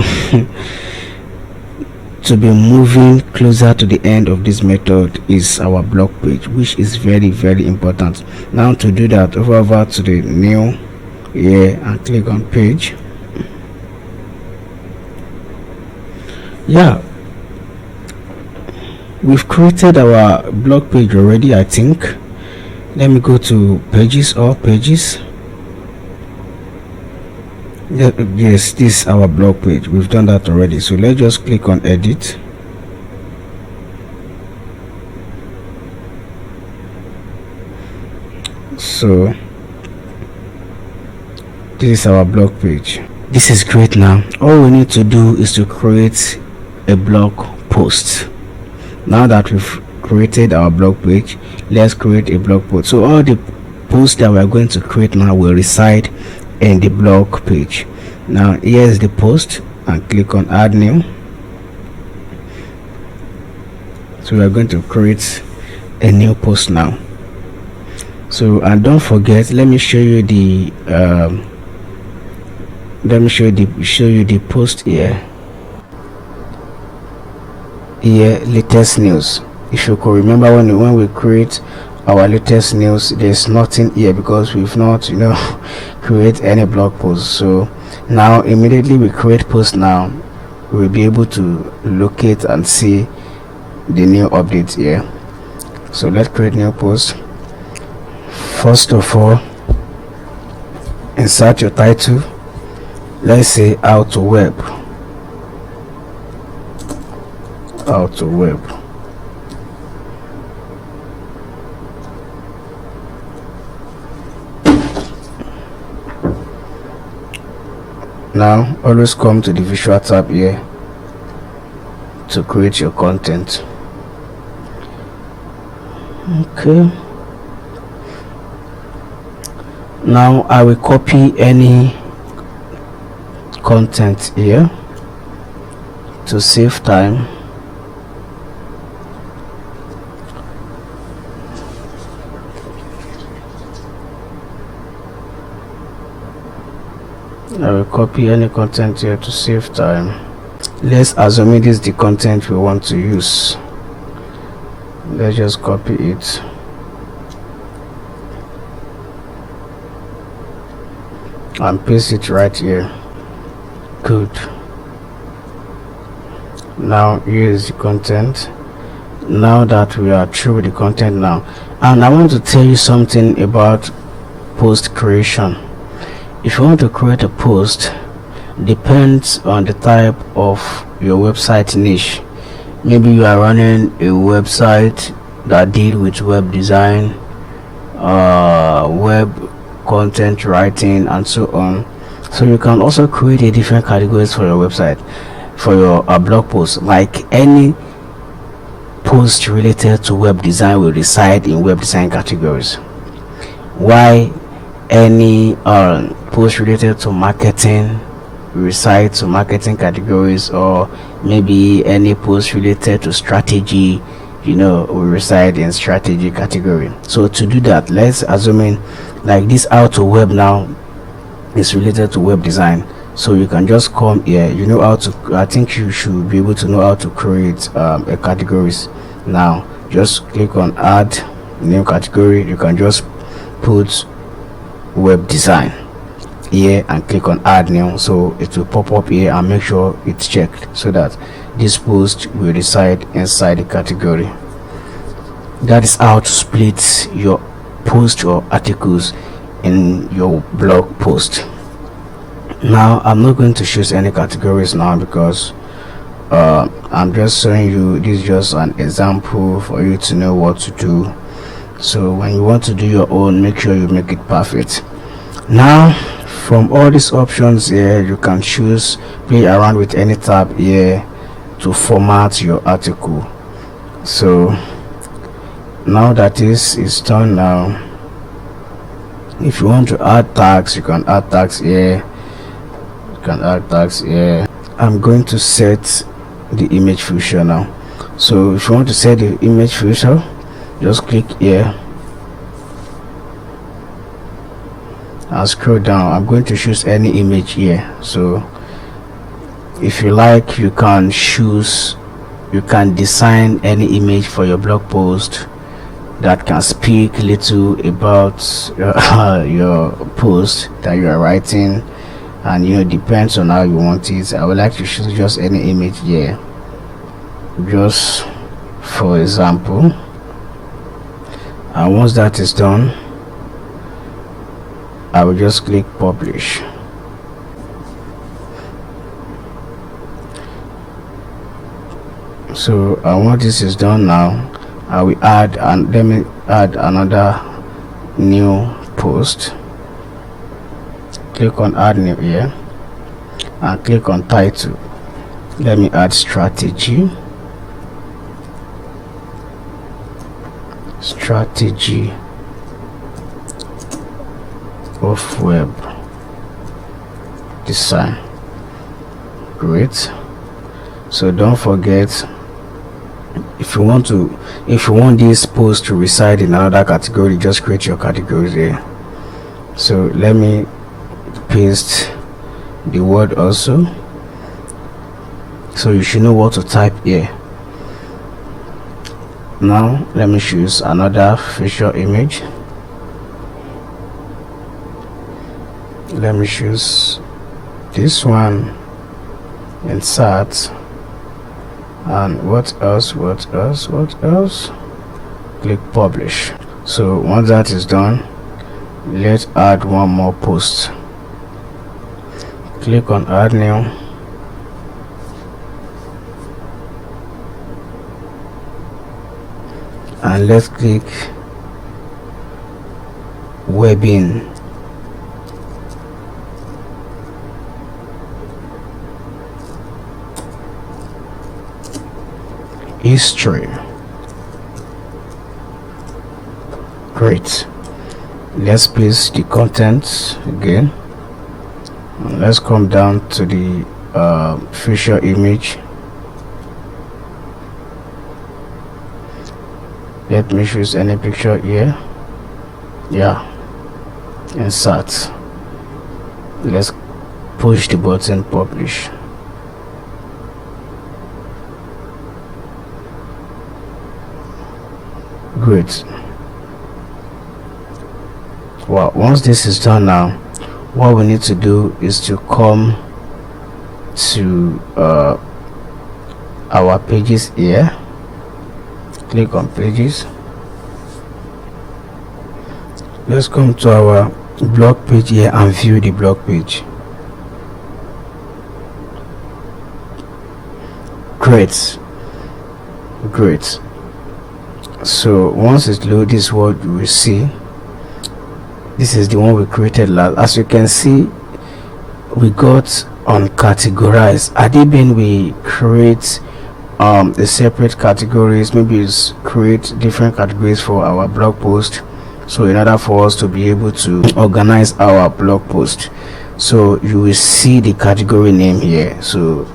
to be moving closer to the end of this method is our blog page, which is very, very important. Now to do that, over to the new here and click on page. Yeah, we've created our blog page already, I think. Let me go to pages or pages. Yes, this is our blog page. We've done that already, so let's just click on edit. So this is our blog page. This is great. Now all we need to do is to create a blog post. Now that we've created our blog page, let's create a blog post. So all the posts that we're going to create now will reside in the blog page. Now here is the post, and click on add new. So we are going to create a new post now. So, and don't forget, let me show you the post here. Here, latest news. If you could remember, when we create our latest news, there's nothing here because we've not create any blog post. So now immediately we create post, now we'll be able to locate and see the new updates here. So let's create new post. First of all, insert your title. Let's say how to web. Now always come to the visual tab here to create your content. Okay, now I will copy any content here to save time. I will copy any content here to save time. Let's assume this is the content we want to use. Let's just copy it. And paste it right here. Good. Now here is the content. Now that we are through with the content now, and I want to tell you something about post creation. If you want to create a post, depends on the type of your website niche. Maybe you are running a website that deal with web design, web content writing, and so on. So you can also create a different categories for your website, for your blog post. Like any post related to web design will reside in web design categories, why any post related to marketing reside to marketing categories, or maybe any post related to strategy will reside in strategy category. So to do that, let's assume like this how to web now is related to web design. So you can just come here, how to, I think you should be able to know how to create a categories. Now just click on add new category. You can just put web design here and click on add new, so it will pop up here, and make sure it's checked so that this post will reside inside the category. That is how to split your post or articles in your blog post. Now I'm not going to choose any categories now because I'm just showing you, this is just an example for you to know what to do. So when you want to do your own, make sure you make it perfect. Now from all these options here, you can choose, play around with any tab here to format your article. So now that this is done, now if you want to add tags, you can add tags here. I'm going to set the image filter now. So if you want to set the image filter, just click here and scroll down. I'm going to choose any image here. So if you like, you can design any image for your blog post that can speak little about your post that you are writing, and depends on how you want it. I would like to choose just any image here, just for example. And once that is done, I will just click publish. So once this is done, now I will add, and let me add another new post, click on add new here and click on title. Let me add strategy of web design. Great. So don't forget, if you want this post to reside in another category, just create your category there. So let me paste the word also, so you should know what to type here. Now let me choose another feature image. Let me choose this one, insert, and what else, click publish. So once that is done, let's add one more post. Click on add new, and let's click webbing. History. Great. Let's paste the content again. Let's come down to the feature image. Let me choose any picture here. Yeah, insert. Let's push the button publish. Great. Well, once this is done now, what we need to do is to come to our pages here. Click on pages. Let's come to our blog page here and view the blog page. Great. So once it's loaded, this is what you will see. This is the one we created last. As you can see, we got on categorize. Had it been we create the separate categories, maybe it's create different categories for our blog post, so in order for us to be able to organize our blog post, so you will see the category name here. So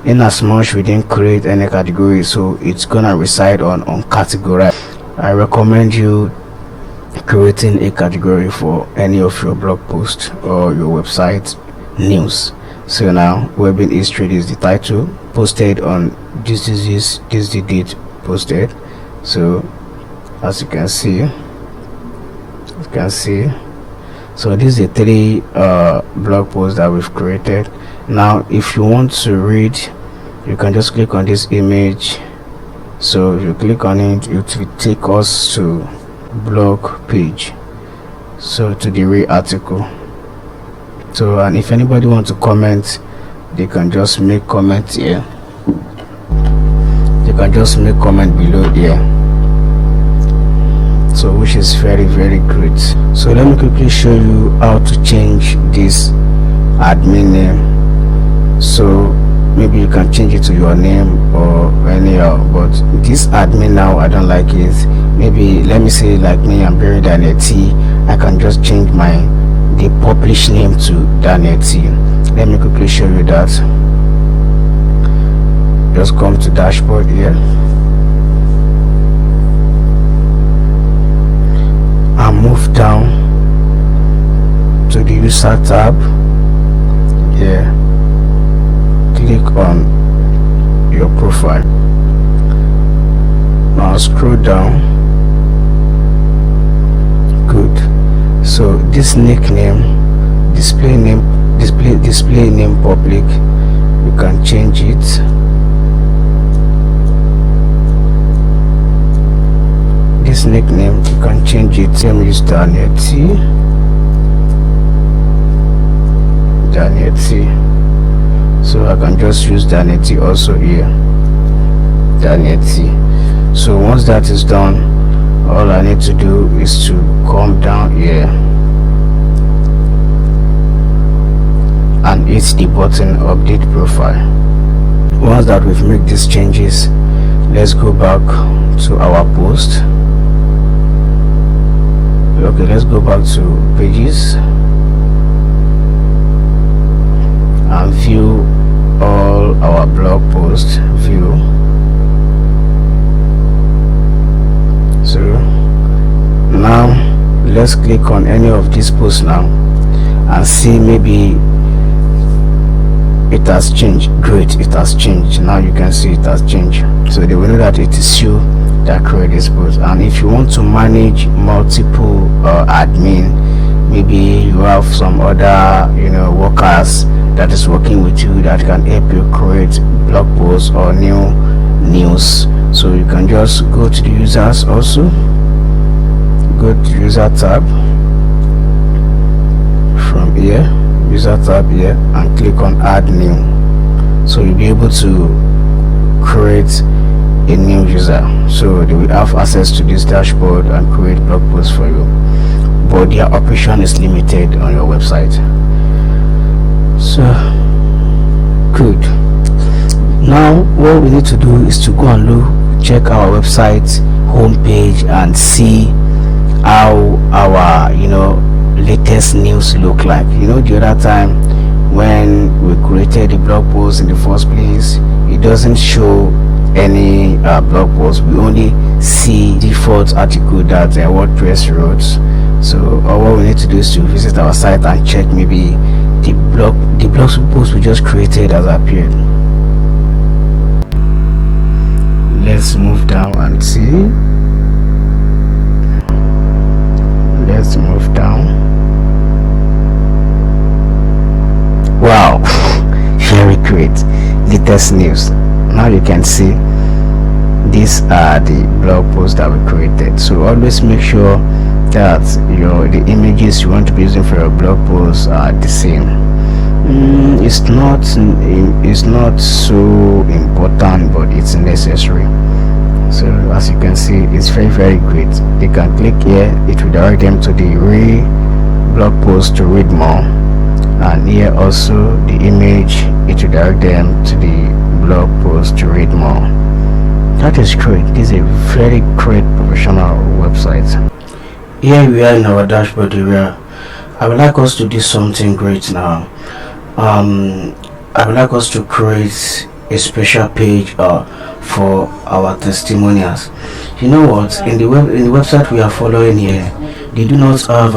in as much we didn't create any category, so it's gonna reside on categorize. I recommend you creating a category for any of your blog posts or your website news. So now webbing history is the title, posted on this the date posted. So as you can see, so this is the 3 blog posts that we've created. Now if you want to read, you can just click on this image. So if you click on it, it will take us to blog page, so to the real article. So, and if anybody wants to comment, they can just make comment here. They can just make comment below here, so which is very great. So let me quickly show you how to change this admin name. So maybe you can change it to your name or anyhow, but this admin now I don't like it. Maybe let me say like me, I'm buried Daniel T. I can just change the publish name to Daniel T. Let me quickly show you that. Just come to dashboard here and move down to the user tab. Yeah, click on your profile. Now scroll down. Good. So this nickname, display name public, you can change it. This nickname you can change it. Let me use Daniel T. So I can just use Daniel T also here. Daniel T. So once that is done, all I need to do is to come down here and hit the button update profile. Once that we've made these changes, let's go back to our post. Okay, let's go back to pages and view all our blog posts. View. So now let's click on any of these posts now and see, maybe it has changed. Great, it has changed. Now you can see it has changed, so they will know that it is you that create this post. And if you want to manage multiple admin, maybe you have some other workers that is working with you that can help you create blog posts or new news, so you can just go to the users. Also go to user tab from here, user tab here, and click on add new, so you'll be able to create a new user, so they will have access to this dashboard and create blog posts for you, but their operation is limited on your website. So good. Now what we need to do is to go and check our website homepage and see how our latest news look like. The other time when we created the blog post in the first place, it doesn't show any blog post. We only see default article that WordPress wrote. So what we need to do is to visit our site and check, maybe the blog post we just created has appeared. Let's move down and see. Let's move down. Wow, very great. Latest news. Now you can see these are the blog posts that we created. So always make sure that the images you want to be using for your blog posts are the same. It's not so important, but it's necessary. So as you can see, it's very great. They can click here, it will direct them to the blog post to read more, and here also the image, it will direct them to the blog post to read more. That is great. This is a very great professional website. Here we are in our dashboard area. I would like us to do something great now. I would like us to create a special page for our testimonials. You know what, in the website we are following here, they do not have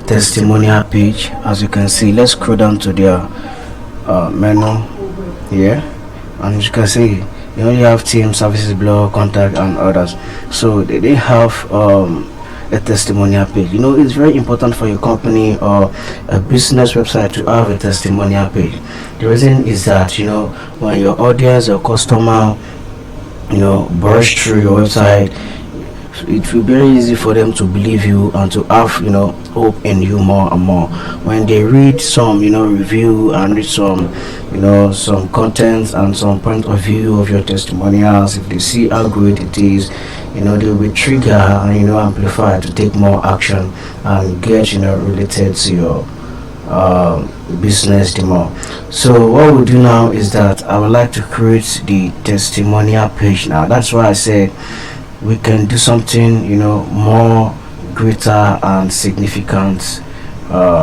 testimonial page. As you can see, let's scroll down to their menu here, and as you can see, they only have team, services, blog, contact, and others. So they didn't have a testimonial page. It's very important for your company or a business website to have a testimonial page. The reason is that when your audience or customer brush through your website, it will be very easy for them to believe you and to have hope in you more and more. When they read some review and read some some content and some point of view of your testimonials, if they see how great it is, they will be triggered and amplified to take more action and get related to your business the more. So what we'll do now is that I would like to create the testimonial page now. That's why I said we can do something more greater and significant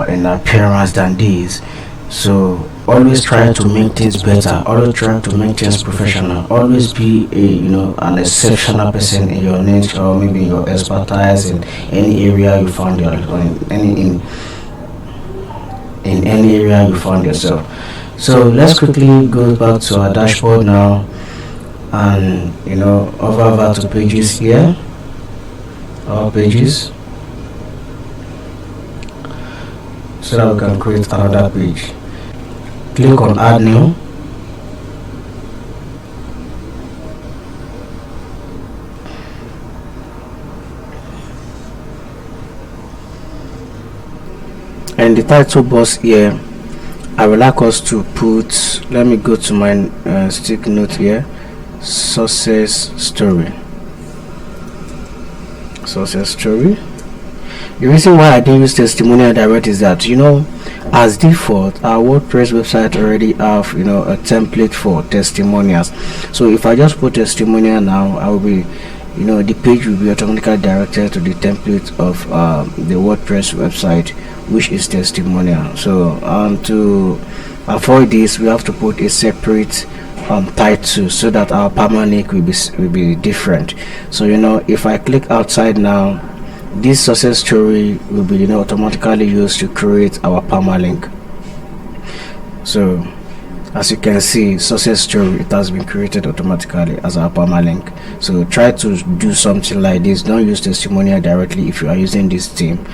in appearance than this. So always try to make things better, always try to make things professional, always be an exceptional person in your niche or maybe your expertise in any area you found in any area you found yourself. So let's quickly go back to our dashboard now and over to pages here, our pages, so that we can create another page. Click on add new, and the title box here, I would like us to put, let me go to my stick note here, success story. The reason why I don't use testimonial direct is that, you know, as default our WordPress website already have, you know, a template for testimonials. So if I just put testimonial now, I will be, you know, the page will be automatically directed to the template of the WordPress website, which is testimonial. So to avoid this, we have to put a separate title so that our permalink will be different. So, you know, if I click outside now, this success story will be, you know, automatically used to create our permalink. So as you can see, success story, it has been created automatically as our permalink. So try to do something like this. Don't use testimonial directly if you are using this theme.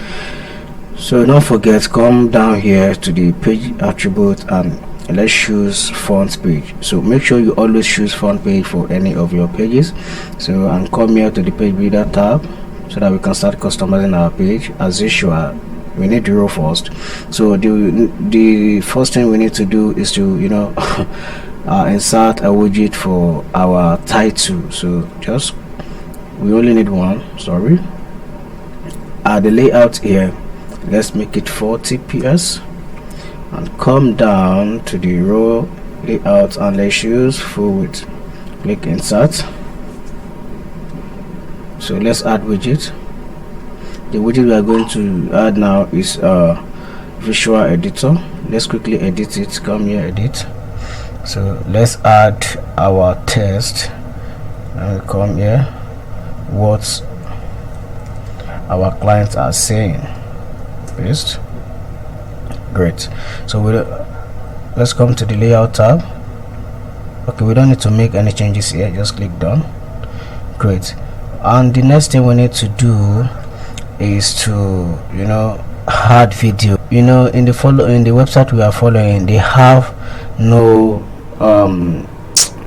So don't forget, come down here to the page attribute and let's choose font page. So make sure you always choose font page for any of your pages. So and come here to the page builder tab so that we can start customizing our page. As usual, we need the row first. So the first thing we need to do is to, you know, insert a widget for our title. So we only need one, sorry. The layout here, let's make it 40 ps and come down to the row layout and let's use full width. Click insert. So let's add widget. The widget we are going to add now is visual editor. Let's quickly edit it. Come here, edit. So let's add our text and come here, what our clients are saying. Paste. Great. So let's come to the layout tab. Okay, we don't need to make any changes here, just click done. Great. And the next thing we need to do is to, you know, add video. You know, in the website we are following, they have no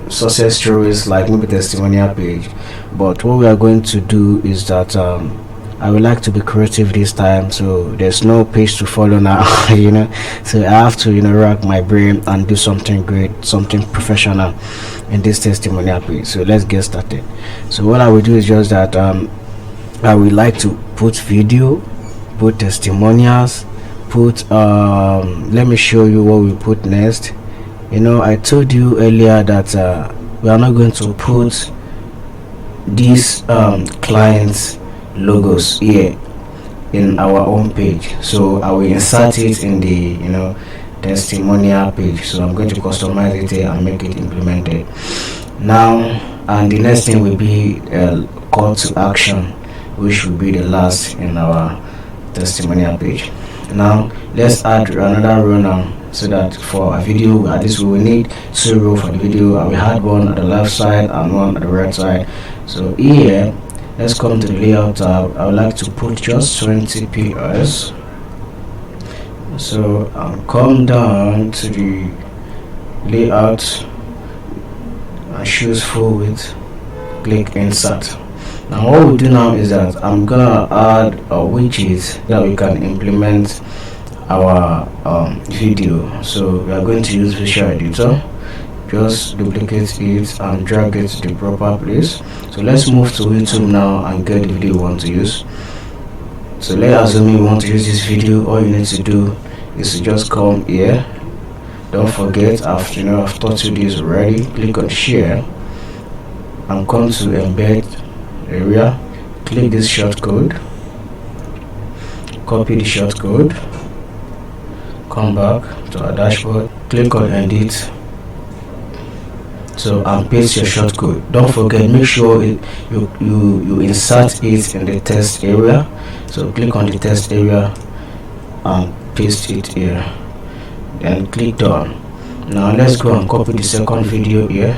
success stories like maybe testimonial page. But what we are going to do is that I would like to be creative this time, so there's no page to follow now. You know, so I have to, you know, rack my brain and do something great, something professional in this testimonial page. So let's get started. So what I will do is just that I would like to put video, put testimonials, put let me show you what we put next. You know, I told you earlier that we are not going to put these clients logos here in our own page, so I will insert it in the, you know, testimonial page. So I'm going to customize it here and make it implemented now. And the next thing will be a call to action, which will be the last in our testimonial page. Now let's add another row now, so that for a video, at least we will need 2 rows for the video, and we had one at the left side and one at the right side. So here, let's come to the layout tab. I would like to put just 20 ps. So I'll come down to the layout and choose full width, click insert. Now what we'll do now is that I'm gonna add a widget that we can implement our video. So we are going to use visual editor. Just duplicate it and drag it to the proper place. So let's move to YouTube now and get the video we want to use. So let's assume you want to use this video. All you need to do is to just come here. Don't forget, I've taught you this already. Click on share and come to embed area. Click this shortcode, copy the shortcode, come back to our dashboard, click on edit. So and paste your shortcode. Don't forget, make sure you insert it in the test area. So click on the test area and paste it here, then click done. Now let's go and copy the second video here.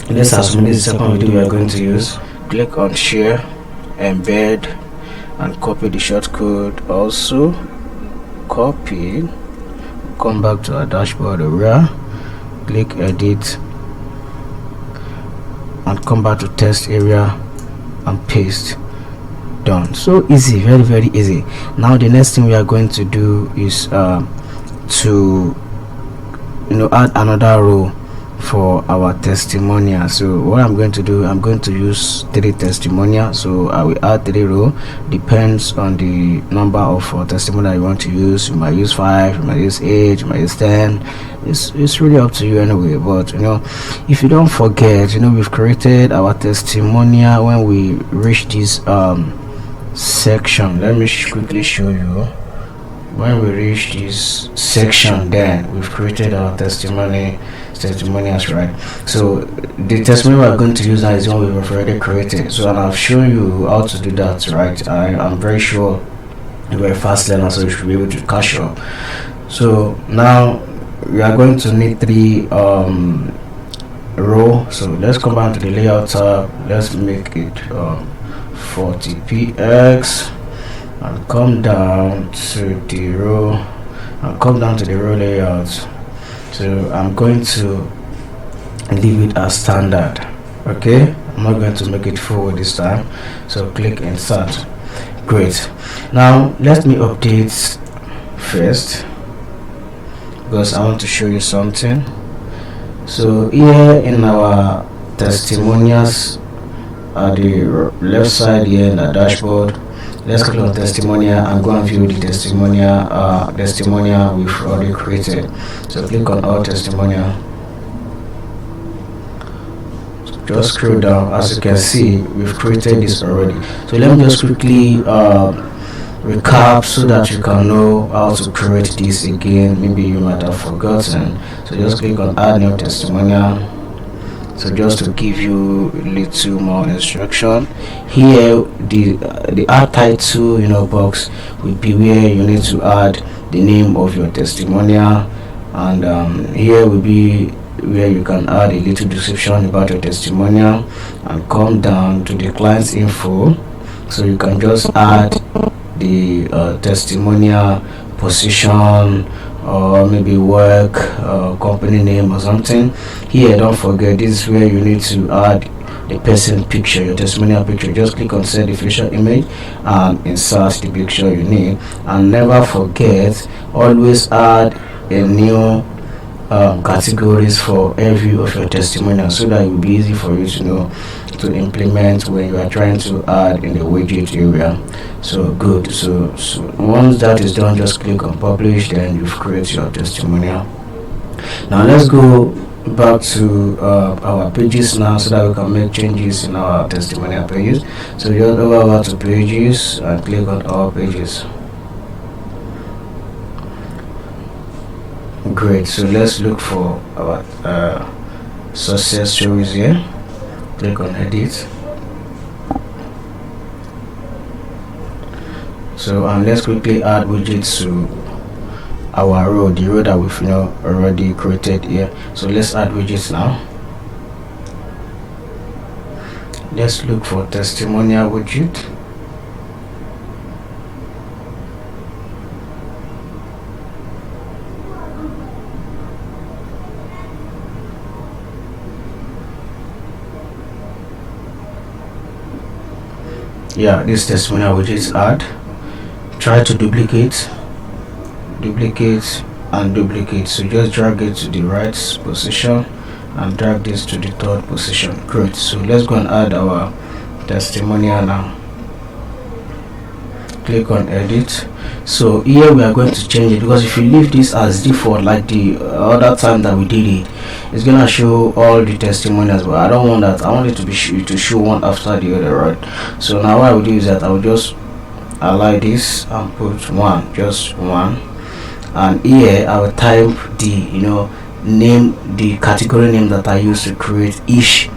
Let's assume this is the second video we are going to use. Click on share, embed, and copy the shortcode. Also copy, come back to our dashboard area, click edit and come back to test area and paste. Done. So easy, very, very easy. Now the next thing we are going to do is to add another row for our testimonial. So what I'm going to do, I'm going to use 3 testimonials. So I will add 3 row, depends on the number of testimonial you want to use. You might use 5, you might use 8, you might use 10. It's really up to you anyway. But if you don't forget, we've created our testimonial when we reach this section. Let me quickly show you. When we reach this section, then we've created our testimonials, right? So the testimony we're going to use now is one we've already created. So and I've shown you how to do that, right? I'm very sure you're a fast learner, so you should be able to catch up. So now we are going to need 3 row. So let's come back to the layout tab. Let's make it 40px. And come down to the row layout. So I'm going to leave it as standard. Okay, I'm not going to make it full this time. So click insert. Great. Now let me update first, because I want to show you something. So here in our testimonials at the left side here in the dashboard, let's click on testimonial and go and view the testimonial we've already created. So click on all testimonial. Just scroll down. As you can see, we've created this already. So let me just quickly recap so that you can know how to create this again. Maybe you might have forgotten. So just click on add new testimonial. So just to give you a little more instruction, here the add title box will be where you need to add the name of your testimonial, and here will be where you can add a little description about your testimonial, and come down to the client's info. So you can just add the testimonial position, or maybe work, company name or something. Here, don't forget, this is where you need to add the person picture, your testimonial picture. Just click on set the facial image and insert the picture you need. And never forget, always add a new categories for every of your testimonials, so that it will be easy for you to know to implement when you are trying to add in the widget area. So good. So once that is done, just click on publish, then you've created your testimonial. Now let's go back to our pages now, so that we can make changes in our testimonial pages. So just go over to pages and click on all pages. Great. So let's look for our success stories here. Click on edit. So let's quickly add widgets to our row, the row that we've already created here. So let's add widgets now. Let's look for testimonial widget. Yeah, this testimonial widgets add. Try to duplicate and duplicate. So just drag it to the right position and drag this to the 3rd position. Great. So let's go and add our testimonial now. Click on edit. So here we are going to change it, because if you leave this as default like the other time that we did it, it's gonna show all the testimonials, but I don't want that. I want it to be to show one after the other, right? So now what I will do is that I will just align this and put one, just one, and here I will type the name, the category name that I use to create each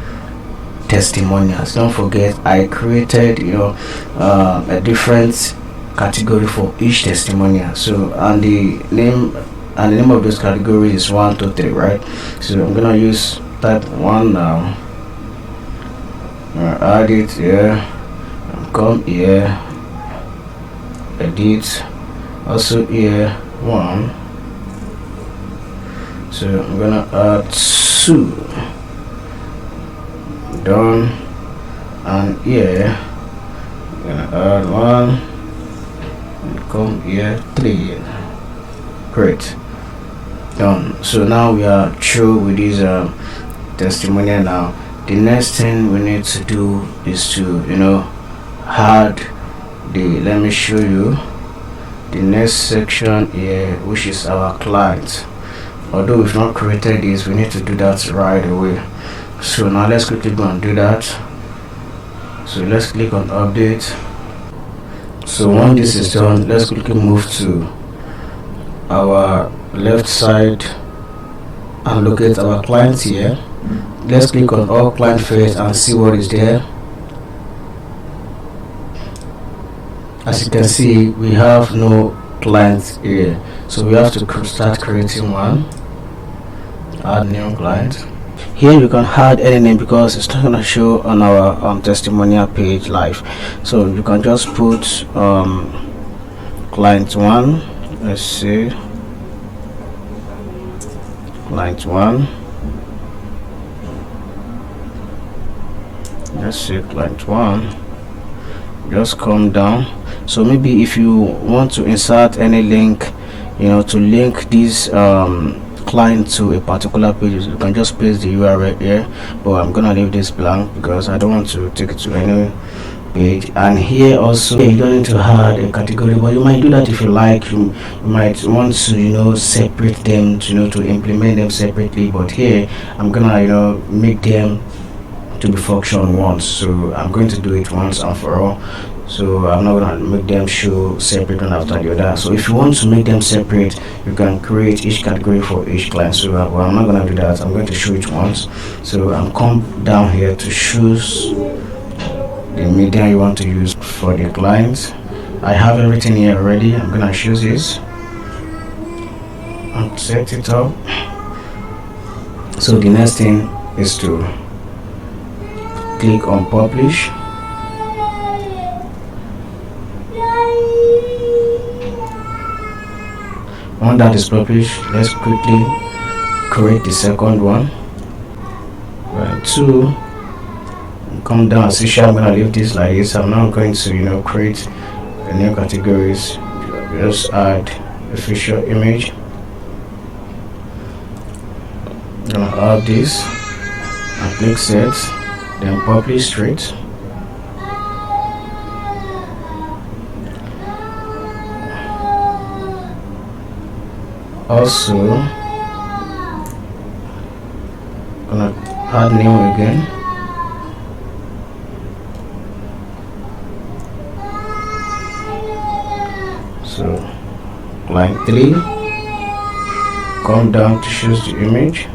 testimonials. Don't forget, I created a different category for each testimonial. So and the name of those categories is 1, 2, 3, right? So I'm gonna use type 1 now. Add it here, and come here, edit, also here 1. So I'm gonna add 2, done, and here I'm gonna add 1, and come here 3. Great. done. So now we are through with this testimonial. Now the next thing we need to do is to add let me show you the next section here, which is our client. Although we've not created this, we need to do that right away. So now let's quickly go and do that. So let's click on update. So once this is done, let's quickly move to our left side and locate our clients here. Let's click on all client first and see what is there. As you can see, we have no clients here, so we have to start creating one. Add new client. Here you can add any name because it's not going to show on our testimonial page live. So you can just put client 1. Let's see, client 1. Let's see, client 1. Just come down. So maybe if you want to insert any link, to link this client to a particular page, you can just paste the URL here, but I'm gonna leave this blank because I don't want to take it to any page. And here also you don't need to add a category, but you might do that if you like. You might want to separate them, to implement them separately, but here I'm gonna make them to be function once, so I'm going to do it once and for all. So I'm not going to make them show separate one after the other. So if you want to make them separate, you can create each category for each client. So I'm not going to do that. I'm going to show it once. So I'm come down here to choose the media you want to use for the client. I have everything here already. I'm going to choose this and set it up. So the next thing is to click on publish. Once that is published, let's quickly create the second one. Right, 2. Come down. See, I'm gonna leave this like this. I'm not going to create a new categories. Just add official image. I'm gonna add this and click set, then publish straight. Also gonna add name again. So line 3, come down to choose the image.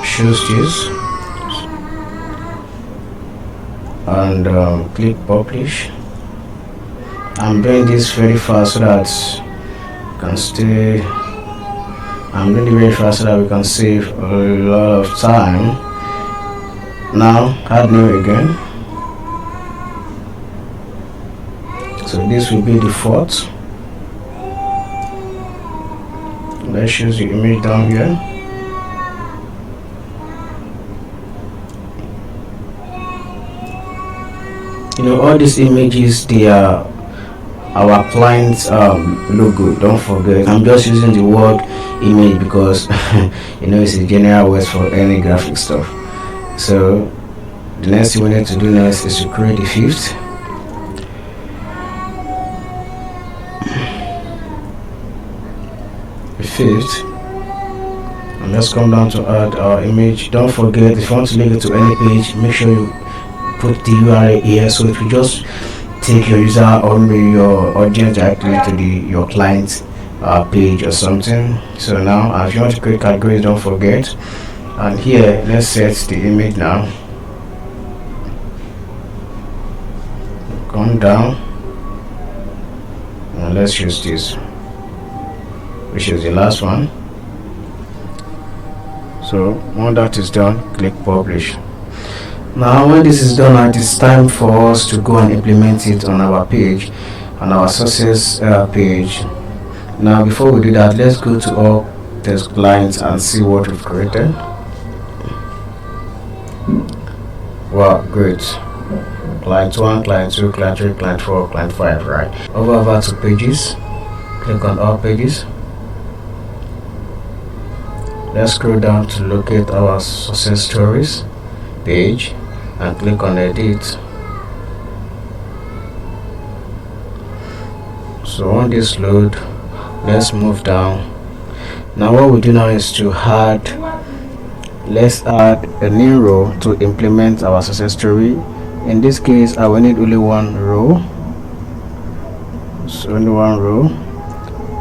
Choose this and click publish. I'm doing this very fast so that we can stay. I'm doing it very fast so that we can save a lot of time. Now add new again. So this will be the fourth. Let's choose the image down here. All these images, they are our client's logo. Don't forget, I'm just using the word image because it's a general word for any graphic stuff. So the next thing we need to do next is to create the fifth. And let's come down to add our image. Don't forget, if you want to link it to any page, make sure you put the URL here, so if you just take your user or maybe your audience directly to your client's page or something. So now if you want to create categories, don't forget, and here let's set the image. Now come down and let's use this, which is the last one. So when that is done, click publish. Now when this is done, it is time for us to go and implement it on our page, on our success page. Now before we do that, let's go to all test clients and see what we've created. Wow, great. client 1, client 2, client 3, client 4, client 5, right? Over to pages, click on all pages. Let's scroll down to locate our success stories page and click on edit. So on this load, let's move down. Now what we do now is to let's add a new row to implement our success story. In this case, I will need only one row. So only one row.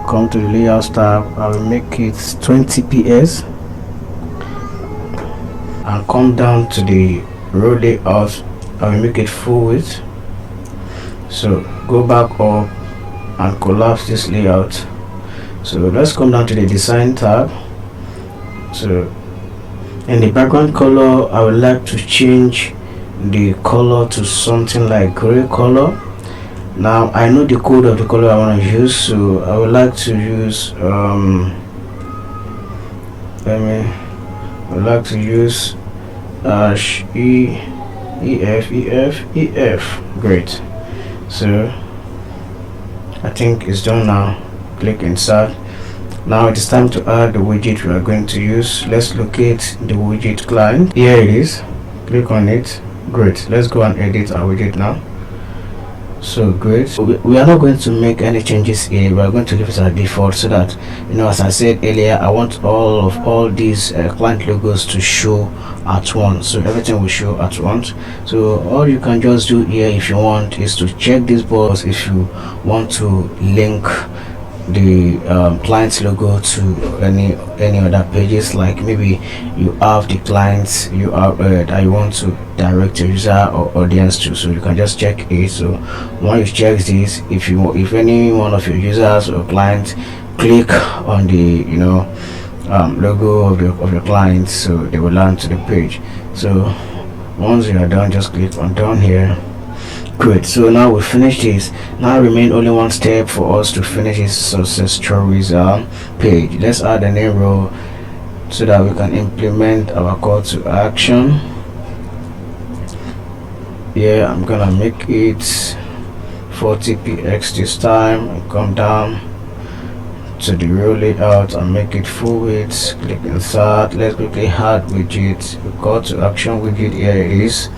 Come to the layouts tab, I will make it 20 ps and come down to the row layout, I will make it full width. So go back up and collapse this layout. So let's come down to the design tab. So in the background color, I would like to change the color to something like gray color. Now I know the code of the color I want to use, so I would like to use EF. Great. So I think it's done now. Click insert. Now it is time to add the widget we are going to use. Let's locate the widget client. Here it is. Click on it. Great. Let's go and edit our widget now. So great. We are not going to make any changes here. We are going to leave it as default, so that, you know, as I said earlier, I want all these client logos to show at once. So everything will show at once. So all you can just do here, if you want, is to check this box if you want to link the client's logo to any other pages. Like maybe you have the clients that you want to direct your user or audience to, so you can just check it. So once you check this, if any one of your users or clients click on the logo of your clients, so they will land to the page. So once you are done, just click on down here. Great. So now we finish this. Now remain only one step for us to finish this success stories page. Let's add a new row so that we can implement our call to action. Yeah, I'm gonna make it 40 px this time, and come down to the row layout and make it full width. Click insert. Let's quickly add widget. Call to action widget. Here it is.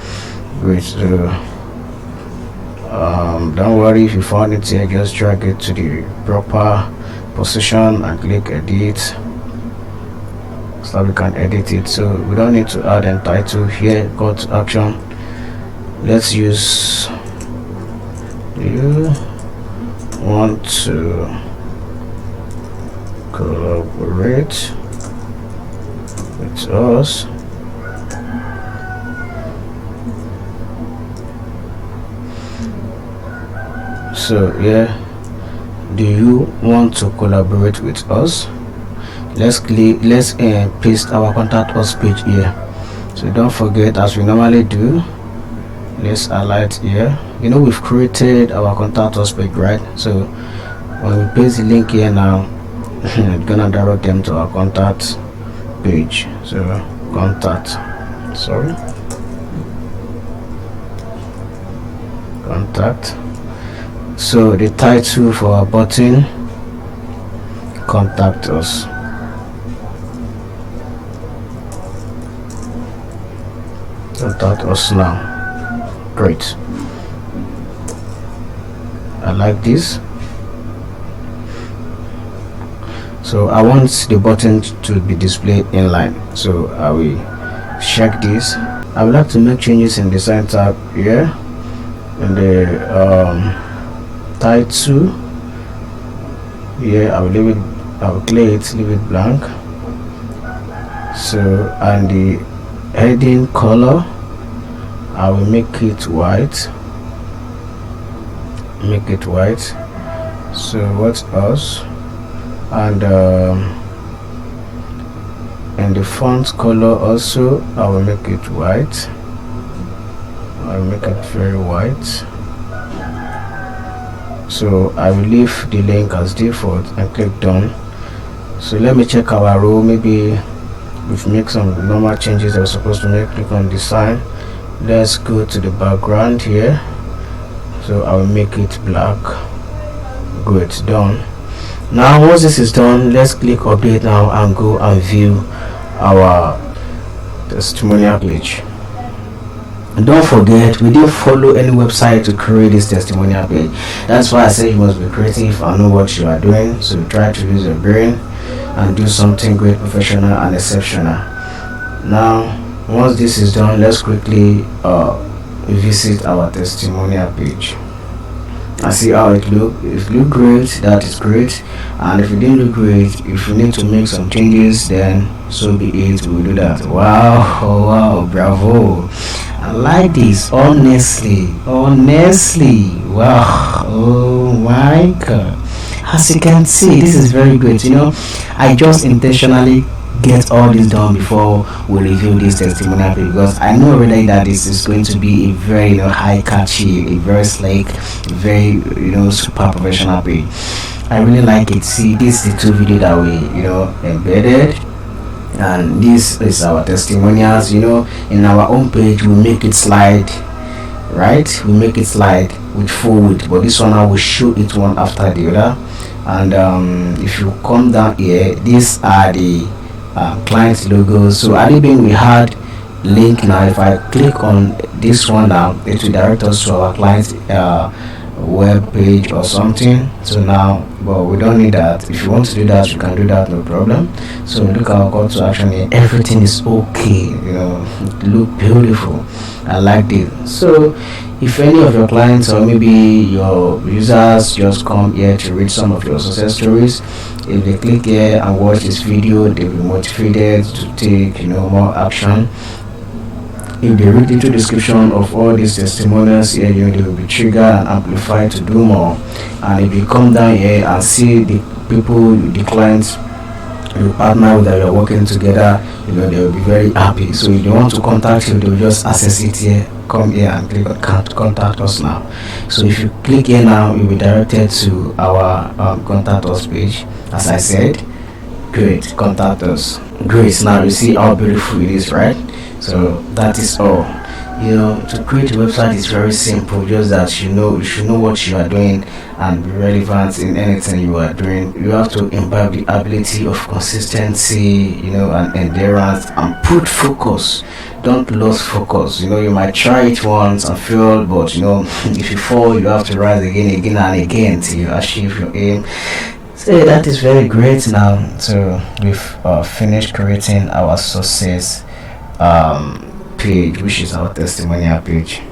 Great. So don't worry if you found it here, just drag it to the proper position and click edit, so we can edit it. So we don't need to add a title here. Call to action. Let's use you want to collaborate with us. So yeah, do you want to collaborate with us? Let's paste our contact us page here. So don't forget, as we normally do, let's highlight here. You know, we've created our contact us page, right? So when we paste the link here now, it's gonna direct them to our contact page. So contact so the title for our button, contact us. Contact us now. Great. I like this. So I want the button to be displayed inline, so I will check this. I would like to make changes in design tab here in the title. Here I will leave it blank. So, and the heading color, I will make it white. So what else? And the font color also, I will make it white. I'll make it very white. So I will leave the link as default and click done. So let me check our row. Maybe we've made some normal changes that we're supposed to make. Click on design, let's go to the background here. So I will make it black. Good, done. Now once this is done, let's click update now and go and view our testimonial page. And don't forget, we didn't follow any website to create this testimonial page. That's why I said you must be creative and know what you are doing. So try to use your brain and do something great, professional and exceptional. Now once this is done, let's quickly visit our testimonial page and see how it look. If it look great, that is great, and if it didn't look great, if you need to make some changes, then so be it, we'll do that. Wow, bravo, I like this. Honestly, wow, oh my god, as you can see, this is very great. I just intentionally get all this done before we review this testimonial page, because I know already that this is going to be a very high catchy, a very slick, very super professional page. I really like it. See, this is the 2 video that we embedded, and this is our testimonials. In our own page we make it slide, right? We make it slide with full width, but this one I will show it one after the other. And if you come down here, these are the client logos. So we had link. Now if I click on this one now, it will direct us to our client web page or something. So now, but we don't need that. If you want to do that, you can do that, no problem. So look at our call to action here. Everything is okay, it look beautiful. I like this. So if any of your clients or maybe your users just come here to read some of your success stories, if they click here and watch this video, they'll be motivated to take more action. If they read into the description of all these testimonials here, they will be triggered and amplified to do more. And if you come down here and see the people, the clients you partner with, that you're working together, they will be very happy. So if they want to contact you, they will just access it here. Come here and click on contact us now. So if you click here now, you'll be directed to our contact us page. As I said, great, contact us. Great. Now you see how beautiful it is, right? So that is all. To create a website is very simple. Just that you should know what you are doing and be relevant in anything you are doing. You have to imbibe the ability of consistency, and endurance, and put focus. Don't lose focus. You might try it once and fail, but if you fall, you have to rise again and again till you achieve your aim. So that is very great. Now, so we've finished creating our success page, which is our testimonial page.